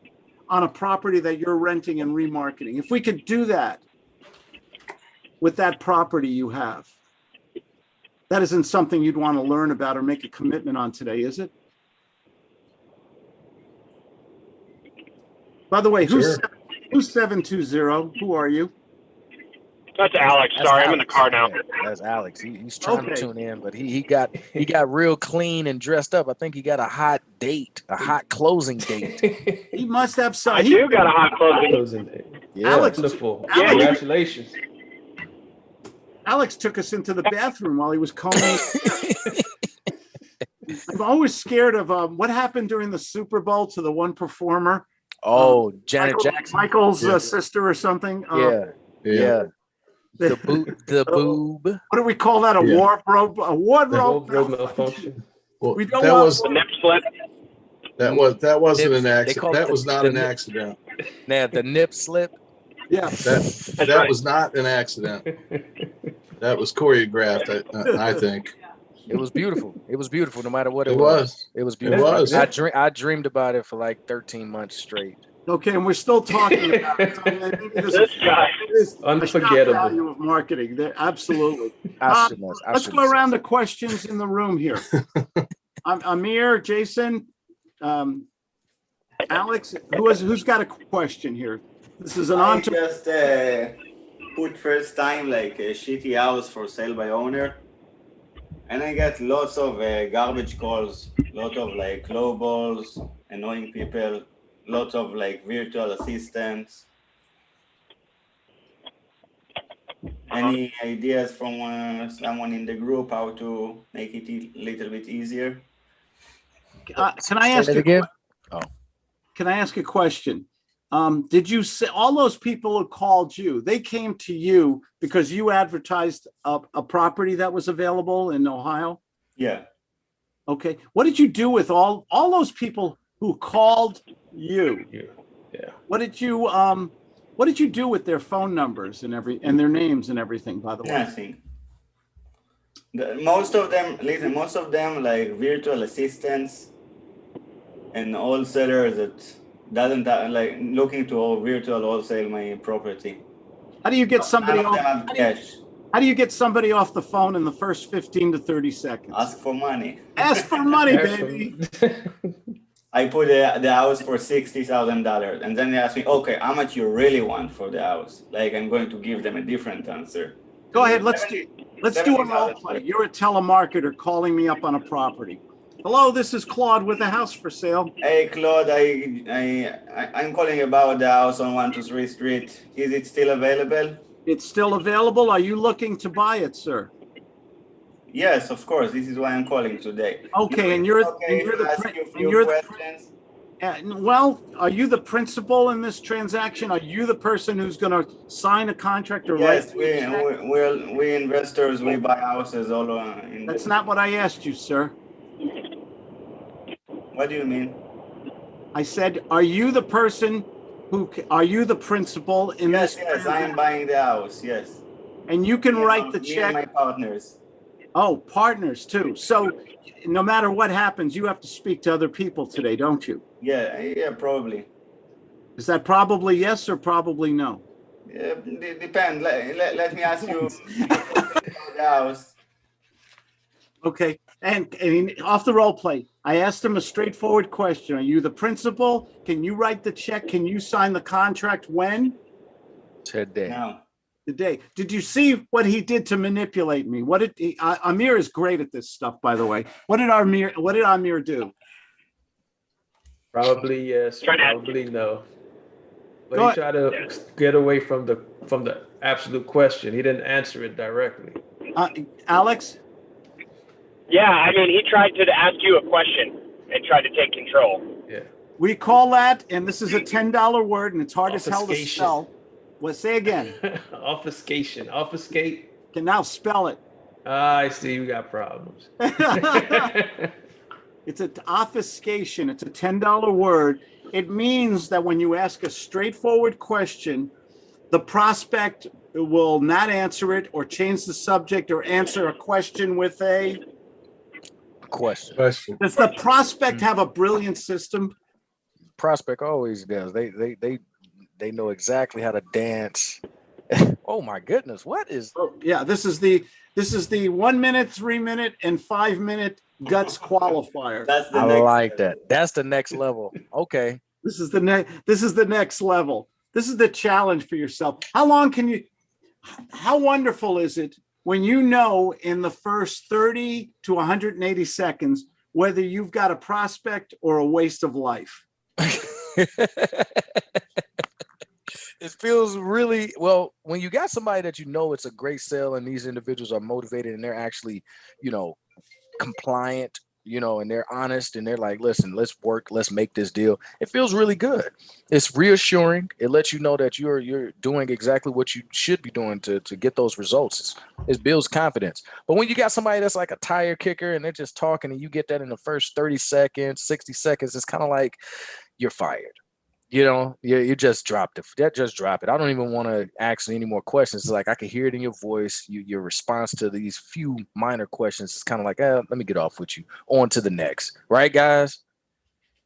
Speaker 1: on a property that you're renting and remarketing. If we could do that with that property you have, that isn't something you'd want to learn about or make a commitment on today, is it? By the way, who's 720? Who are you?
Speaker 7: That's Alex. Sorry, I'm in the car now.
Speaker 4: That's Alex. He's trying to tune in, but he got real clean and dressed up. I think he got a hot date, a hot closing date.
Speaker 1: He must have some.
Speaker 7: I do got a hot closing date.
Speaker 4: Yeah.
Speaker 1: Alex,
Speaker 2: Wonderful.
Speaker 1: Alex,
Speaker 2: Congratulations.
Speaker 1: Alex took us into the bathroom while he was combing. I'm always scared of what happened during the Super Bowl to the one performer.
Speaker 4: Oh, Janet Jackson,
Speaker 1: Michael's sister or something.
Speaker 4: Yeah. The boob.
Speaker 1: What do we call that? A wardrobe
Speaker 2: malfunction.
Speaker 6: Well,
Speaker 1: we don't
Speaker 6: that
Speaker 1: want
Speaker 6: was
Speaker 7: The nip slip.
Speaker 6: that wasn't an accident. That was not an accident.
Speaker 4: Now the nip slip.
Speaker 1: Yeah.
Speaker 6: That was not an accident. That was choreographed, I think.
Speaker 4: It was beautiful. It was beautiful, no matter what it
Speaker 6: was.
Speaker 4: It was beautiful.
Speaker 6: It was.
Speaker 4: I dreamed about it for like 13 months straight.
Speaker 1: Okay, and we're still talking about it. So maybe
Speaker 7: This guy.
Speaker 2: Unforgettable.
Speaker 1: Value of marketing. Absolutely. Let's go around the questions in the room here. Amir, Jason, Alex, who's got a question here? This is an
Speaker 5: I just put first time like a shitty house for sale by owner. And I get lots of garbage calls, lot of like lowballs, annoying people, lots of like virtual assistants. Any ideas from someone in the group how to make it a little bit easier?
Speaker 1: Can I
Speaker 4: Say
Speaker 1: ask
Speaker 4: that
Speaker 1: you?
Speaker 4: again?
Speaker 1: Can I ask a question? Did you say all those people who called you? They came to you because you advertised a property that was available in Ohio.
Speaker 5: Yeah.
Speaker 1: Okay. What did you do with all those people who called you?
Speaker 2: Yeah.
Speaker 1: What did you do with their phone numbers and their names and everything? By the way,
Speaker 5: Nothing. Most of them, listen, most of them like virtual assistants and wholesalers that doesn't like looking to virtual wholesale my property.
Speaker 1: how do you get somebody
Speaker 5: None of them
Speaker 1: off?
Speaker 5: have cash.
Speaker 1: How do you get somebody off the phone in the first 15 to 30 seconds?
Speaker 5: Ask for money.
Speaker 1: Ask for money, baby.
Speaker 5: I put the house for $60,000, and then they ask me, okay, how much you really want for the house? Like I'm going to give them a different answer.
Speaker 1: Go ahead. Let's do a role play.
Speaker 5: $70,000.
Speaker 1: You're a telemarketer calling me up on a property. Hello, this is Claude with a house for sale.
Speaker 5: Hey Claude, I'm calling about the house on 123 Street. Is it still available?
Speaker 1: It's still available. Are you looking to buy it, sir?
Speaker 5: Yes, of course. This is why I'm calling today.
Speaker 1: Okay, and you're
Speaker 5: Okay,
Speaker 1: the
Speaker 5: ask
Speaker 1: prin-
Speaker 5: you a
Speaker 1: and
Speaker 5: few
Speaker 1: you're
Speaker 5: questions.
Speaker 1: well, are you the principal in this transaction? Are you the person who's going to sign a contract or
Speaker 5: Yes,
Speaker 1: write the check?
Speaker 5: we investors, we buy houses all in
Speaker 1: That's not what I asked you, sir.
Speaker 5: What do you mean?
Speaker 1: I said, are you the person are you the principal in
Speaker 5: Yes,
Speaker 1: this
Speaker 5: yes, I am
Speaker 1: transaction?
Speaker 5: buying the house. Yes.
Speaker 1: And you can
Speaker 5: Me and
Speaker 1: write the
Speaker 5: me and my
Speaker 1: check.
Speaker 5: partners.
Speaker 1: Oh, partners too. So no matter what happens, you have to speak to other people today, don't you?
Speaker 5: Yeah, probably.
Speaker 1: Is that probably yes or probably no?
Speaker 5: Yeah, depend. Let me ask you about the house.
Speaker 1: Okay. And off the role play, I asked him a straightforward question. Are you the principal? Can you write the check? Can you sign the contract when?
Speaker 4: Today.
Speaker 5: No.
Speaker 1: Today. Did you see what he did to manipulate me? What did Amir is great at this stuff, by the way. What did Amir do?
Speaker 2: Probably yes, probably no. But
Speaker 1: Go
Speaker 2: he tried to get away from the absolute question. He didn't answer it directly.
Speaker 1: Alex?
Speaker 8: Yeah, I mean, he tried to ask you a question and tried to take control.
Speaker 2: Yeah.
Speaker 1: We call that, and this is a $10 word, and it's hard as hell to
Speaker 2: Obfuscation.
Speaker 1: spell. Well, say again.
Speaker 2: Obfuscation. Obfuscate.
Speaker 1: Can now spell it.
Speaker 2: I see you got problems.
Speaker 1: It's an obfuscation. It's a $10 word. It means that when you ask a straightforward question, the prospect will not answer it or change the subject or answer a question with a
Speaker 4: Question.
Speaker 1: Does the prospect have a brilliant system?
Speaker 4: Prospect always does. They know exactly how to dance. Oh my goodness, what is?
Speaker 1: Oh, yeah, this is the 1 minute, 3 minute, and 5 minute guts qualifier.
Speaker 5: That's the
Speaker 4: I
Speaker 5: next
Speaker 4: like
Speaker 5: level.
Speaker 4: that. That's the next level. Okay.
Speaker 1: This is the next level. This is the challenge for yourself. How wonderful is it when you know in the first 30 to 180 seconds whether you've got a prospect or a waste of life?
Speaker 4: It feels really well when you got somebody that you know it's a great sale and these individuals are motivated and they're actually, compliant, and they're honest and they're like, listen, let's work, let's make this deal. It feels really good. It's reassuring. It lets you know that you're doing exactly what you should be doing to get those results. It builds confidence. But when you got somebody that's like a tire kicker and they're just talking and you get that in the first 30 seconds, 60 seconds, it's kind of like you're fired. You just dropped it. Just drop it. I don't even want to ask any more questions. It's like I can hear it in your voice. Your response to these few minor questions is kind of like, let me get off with you. On to the next. Right, guys?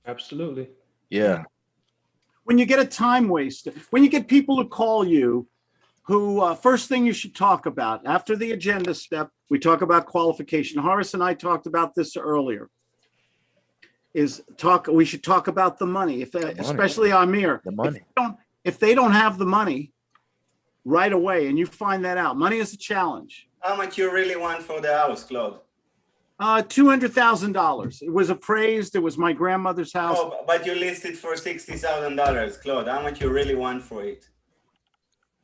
Speaker 2: Absolutely.
Speaker 4: Yeah.
Speaker 1: When you get a time waster, when you get people to call you, who first thing you should talk about after the agenda step, we talk about qualification. Horace and I talked about this earlier. We should talk about the money, especially Amir.
Speaker 4: The money.
Speaker 1: If they don't have the money right away, and you find that out, money is a challenge.
Speaker 5: How much you really want for the house, Claude?
Speaker 1: $200,000. It was appraised. It was my grandmother's house.
Speaker 5: Oh, but you listed for $60,000, Claude. How much you really want for it?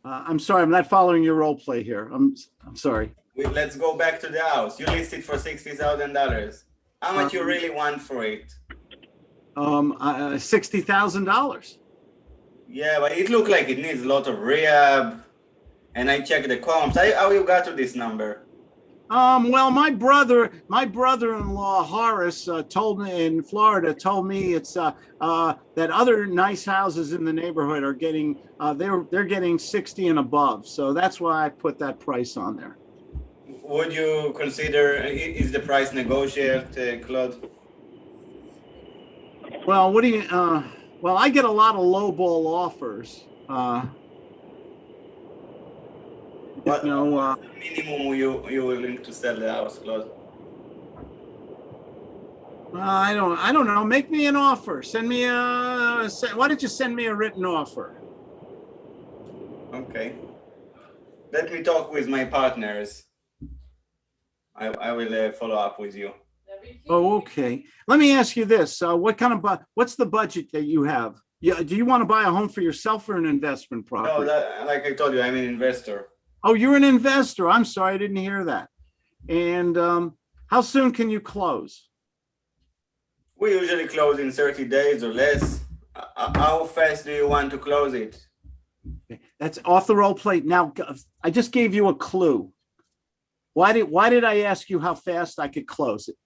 Speaker 1: I'm sorry, I'm not following your role play here. I'm sorry.
Speaker 5: Let's go back to the house. You listed for $60,000. How much you really want for it?
Speaker 1: $60,000.
Speaker 5: Yeah, but it looked like it needs a lot of rehab. And I checked the comps. How you got to this number?
Speaker 1: Well, my brother-in-law Horace told me in Florida it's that other nice houses in the neighborhood are getting they're getting 60 and above. So that's why I put that price on there.
Speaker 5: Would you consider, is the price negotiated, Claude?
Speaker 1: Well, what do you? Well, I get a lot of lowball offers.
Speaker 5: What
Speaker 1: No,
Speaker 5: minimum you willing to sell the house, Claude?
Speaker 1: I don't know. Make me an offer. Send me why don't you send me a written offer?
Speaker 5: Okay. Let me talk with my partners. I will follow up with you.
Speaker 1: Oh, okay. Let me ask you this. What's the budget that you have? Yeah, do you want to buy a home for yourself or an investment property?
Speaker 5: No, like I told you, I'm an investor.
Speaker 1: Oh, you're an investor. I'm sorry, I didn't hear that. And how soon can you close?
Speaker 5: We usually close in 30 days or less. How fast do you want to close it?
Speaker 1: That's off the role plate. Now, I just gave you a clue. Why did I ask you how fast I could close it?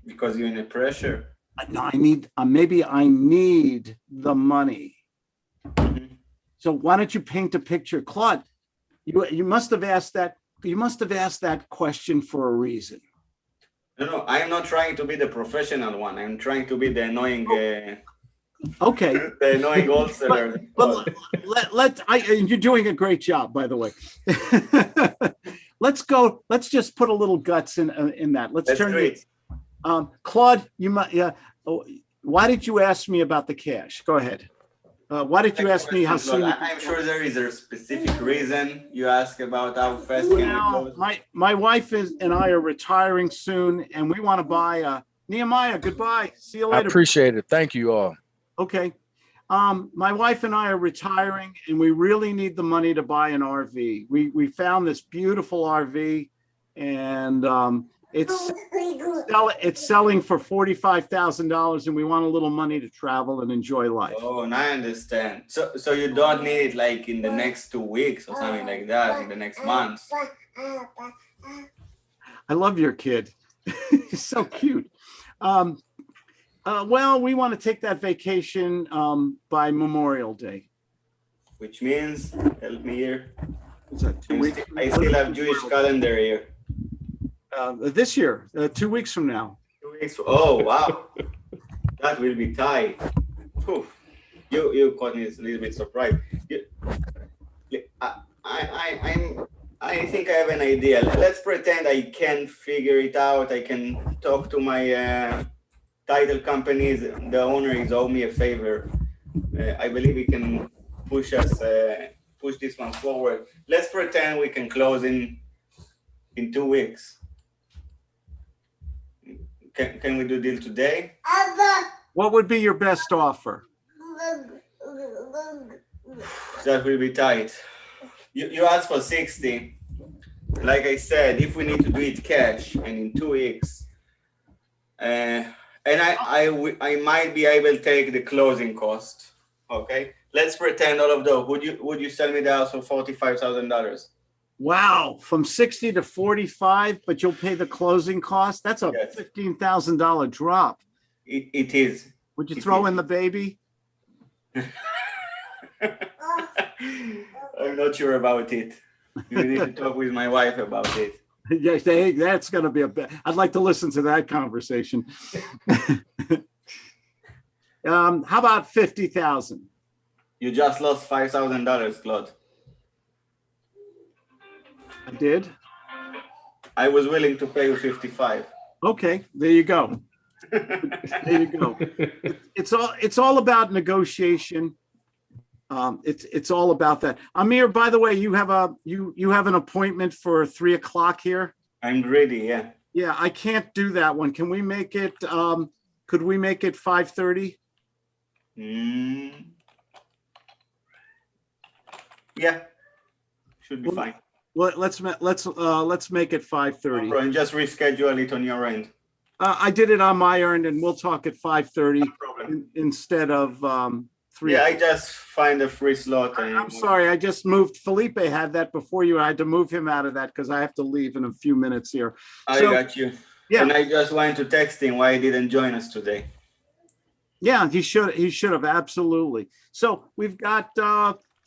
Speaker 5: Because you're in a pressure.
Speaker 1: No, I need maybe I need the money.
Speaker 5: Mhm.
Speaker 1: So why don't you paint a picture, Claude? You must have asked that. You must have asked that question for a reason.
Speaker 5: No, I'm not trying to be the professional one. I'm trying to be the annoying,
Speaker 1: Okay,
Speaker 5: the annoying wholesaler.
Speaker 1: but you're doing a great job, by the way. Let's go. Let's just put a little guts in that. Let's turn
Speaker 5: do it.
Speaker 1: Claude, you might. Why did you ask me about the cash? Go ahead. Why did you ask me how soon?
Speaker 5: I'm sure there is a specific reason you ask about how fast can we close.
Speaker 1: My wife and I are retiring soon, and we want to buy. Nehemiah, goodbye. See you
Speaker 4: I
Speaker 1: later.
Speaker 4: appreciate it. Thank you all.
Speaker 1: Okay. My wife and I are retiring, and we really need the money to buy an RV. We found this beautiful RV, and it's selling for $45,000, and we want a little money to travel and enjoy life.
Speaker 5: Oh, and I understand. So you don't need it like in the next 2 weeks or something like that, in the next month.
Speaker 1: I love your kid. He's so cute. Well, we want to take that vacation by Memorial Day.
Speaker 5: Which means, help me here.
Speaker 1: Is that 2 weeks?
Speaker 5: I still have Jewish calendar here.
Speaker 1: This year, 2 weeks from now.
Speaker 5: 2 weeks. Oh, wow. That will be tight. Whew. You caught me a little bit surprised. I think I have an idea. Let's pretend I can figure it out. I can talk to my title companies. The owner is owe me a favor. I believe he can push this one forward. Let's pretend we can close in 2 weeks. Can we do deal today?
Speaker 1: What would be your best offer?
Speaker 5: That will be tight. You asked for 60. Like I said, if we need to do it cash and in 2 weeks, and I might be able to take the closing cost. Okay, let's pretend all of those. Would you sell me the house for $45,000?
Speaker 1: Wow, from 60 to 45, but you'll pay the closing cost. That's a
Speaker 5: Yes.
Speaker 1: $15,000 drop.
Speaker 5: It is.
Speaker 1: Would you throw in the baby?
Speaker 5: I'm not sure about it. You need to talk with my wife about it.
Speaker 1: Yes, that's going to be I'd like to listen to that conversation. How about 50,000?
Speaker 5: You just lost $5,000, Claude.
Speaker 1: I did.
Speaker 5: I was willing to pay you 55.
Speaker 1: Okay, there you go. There you go. It's all about negotiation. It's all about that. Amir, by the way, you have an appointment for 3 o'clock here.
Speaker 5: I'm ready. Yeah.
Speaker 1: Yeah, I can't do that one. Can we make it, could we make it 5:30?
Speaker 5: Yeah, should be fine.
Speaker 1: Well, let's make it 5:30.
Speaker 5: No problem. Just reschedule it on your end.
Speaker 1: I did it on my end, and we'll talk at 5:30
Speaker 5: No problem.
Speaker 1: instead of 3.
Speaker 5: Yeah, I just find a free slot.
Speaker 1: I'm sorry, I just moved. Felipe had that before you. I had to move him out of that because I have to leave in a few minutes here.
Speaker 5: I got you.
Speaker 1: Yeah.
Speaker 5: And I just wanted to text him why he didn't join us today.
Speaker 1: Yeah, he should have, absolutely. So we've got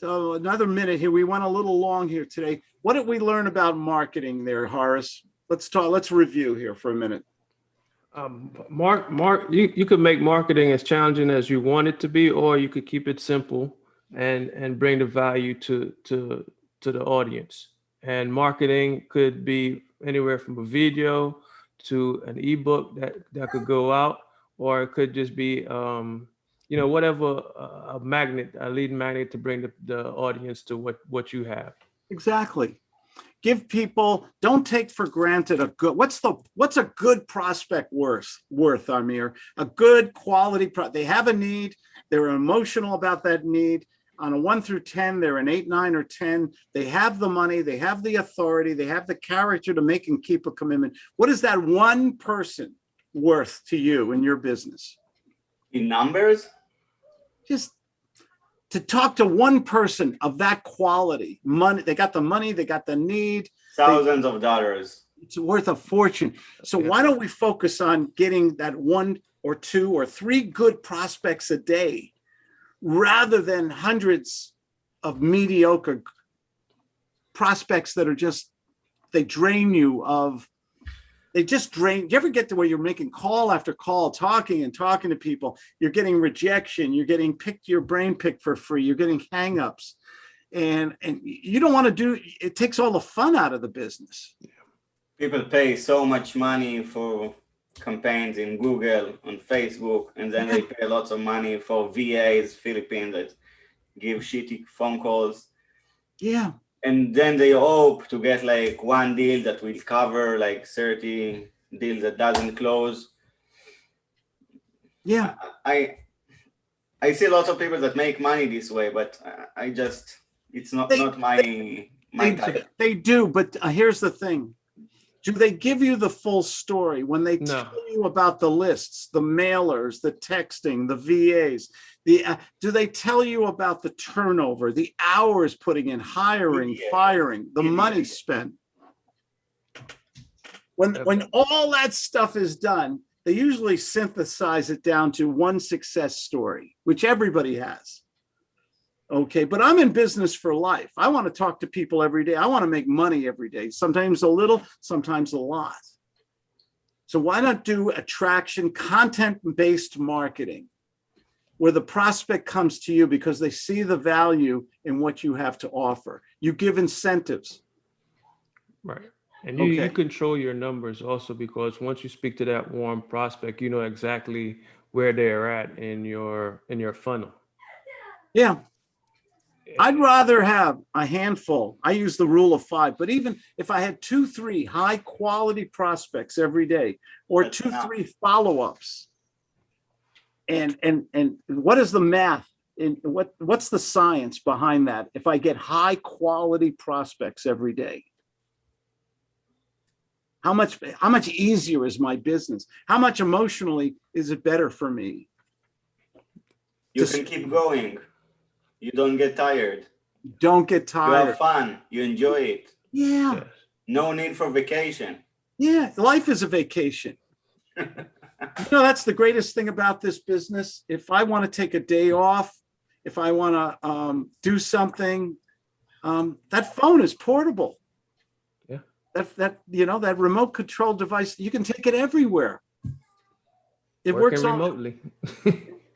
Speaker 1: another minute here. We went a little long here today. What did we learn about marketing there, Horace? Let's review here for a minute.
Speaker 2: You could make marketing as challenging as you want it to be, or you could keep it simple and bring the value to the audience. And marketing could be anywhere from a video to an ebook that could go out, or it could just be whatever a lead magnet to bring the audience to what you have.
Speaker 1: Exactly. Give people, don't take for granted what's a good prospect worth, Amir? A good quality they have a need, they're emotional about that need. On a 1 through 10, they're an 8, 9, or 10. They have the money, they have the authority, they have the character to make and keep a commitment. What is that one person worth to you in your business?
Speaker 5: In numbers?
Speaker 1: Just to talk to one person of that quality. Money, they got the money, they got the need.
Speaker 5: Thousands of dollars.
Speaker 1: It's worth a fortune. So why don't we focus on getting that 1 or 2 or 3 good prospects a day, rather than hundreds of mediocre prospects that are they drain you of. They just drain. You ever get to where you're making call after call, talking to people? You're getting rejection. You're getting your brain picked for free. You're getting hangups, and you don't want to do. It takes all the fun out of the business.
Speaker 5: People pay so much money for campaigns in Google, on Facebook, and then they pay lots of money for VAs, Philippines, that give shitty phone calls.
Speaker 1: Yeah.
Speaker 5: And then they hope to get like one deal that will cover like 30 deals that doesn't close.
Speaker 1: Yeah.
Speaker 5: I see lots of people that make money this way, but it's not my type.
Speaker 1: They do, but here's the thing. Do they give you the full story when they tell you about the lists, the mailers, the texting, the VAs? Do they tell you about the turnover, the hours putting in, hiring, firing, the money spent? When all that stuff is done, they usually synthesize it down to one success story, which everybody has. Okay, but I'm in business for life. I want to talk to people every day. I want to make money every day, sometimes a little, sometimes a lot. So why not do attraction, content-based marketing, where the prospect comes to you because they see the value in what you have to offer. You give incentives.
Speaker 2: Right. And you control your numbers also, because once you speak to that warm prospect, you know exactly where they're at in your funnel.
Speaker 1: Yeah. I'd rather have a handful. I use the rule of 5, but even if I had 2, 3 high quality prospects every day, or 2, 3 follow-ups, and what is the math and what's the science behind that? If I get high quality prospects every day, how much easier is my business? How much emotionally is it better for me?
Speaker 5: You can keep going. You don't get tired.
Speaker 1: Don't get tired.
Speaker 5: You have fun. You enjoy it.
Speaker 1: Yeah.
Speaker 5: No need for vacation.
Speaker 1: Yeah, life is a vacation. That's the greatest thing about this business. If I want to take a day off, if I want to do something, that phone is portable.
Speaker 2: Yeah.
Speaker 1: That remote control device, you can take it everywhere. It
Speaker 2: Working
Speaker 1: works
Speaker 2: remotely.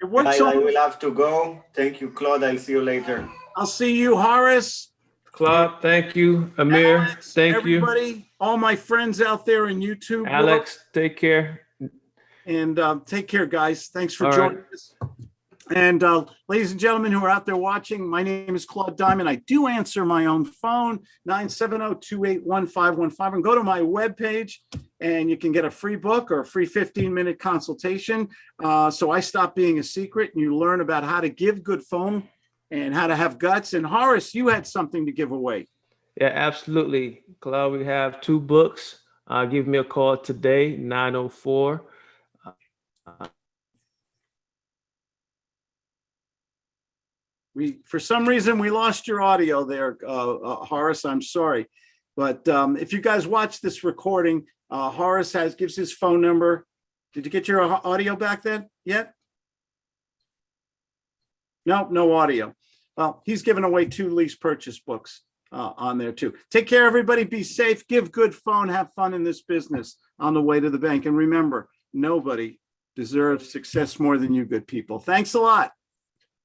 Speaker 1: It works.
Speaker 5: I will have to go. Thank you, Claude. I'll see you later.
Speaker 1: I'll see you, Horace.
Speaker 2: Claude, thank you. Amir,
Speaker 1: Alex,
Speaker 2: thank
Speaker 1: everybody,
Speaker 2: you.
Speaker 1: All my friends out there in YouTube.
Speaker 2: Alex, take care.
Speaker 1: And take care, guys. Thanks for joining us. And ladies and gentlemen who are out there watching, my name is Claude Diamond. I do answer my own phone, 970-281-515. And go to my webpage, and you can get a free book or a free 15-minute consultation. So I stopped being a secret, and you learn about how to give good phone and how to have guts. And Horace, you had something to give away.
Speaker 2: Yeah, absolutely. Claude, we have 2 books. Give me a call today, 904.
Speaker 1: For some reason, we lost your audio there, Horace. I'm sorry. But if you guys watch this recording, Horace gives his phone number. Did you get your audio back then yet? No audio. Well, he's giving away 2 lease purchase books on there too. Take care, everybody. Be safe. Give good phone. Have fun in this business on the way to the bank. And remember, nobody deserves success more than you good people. Thanks a lot.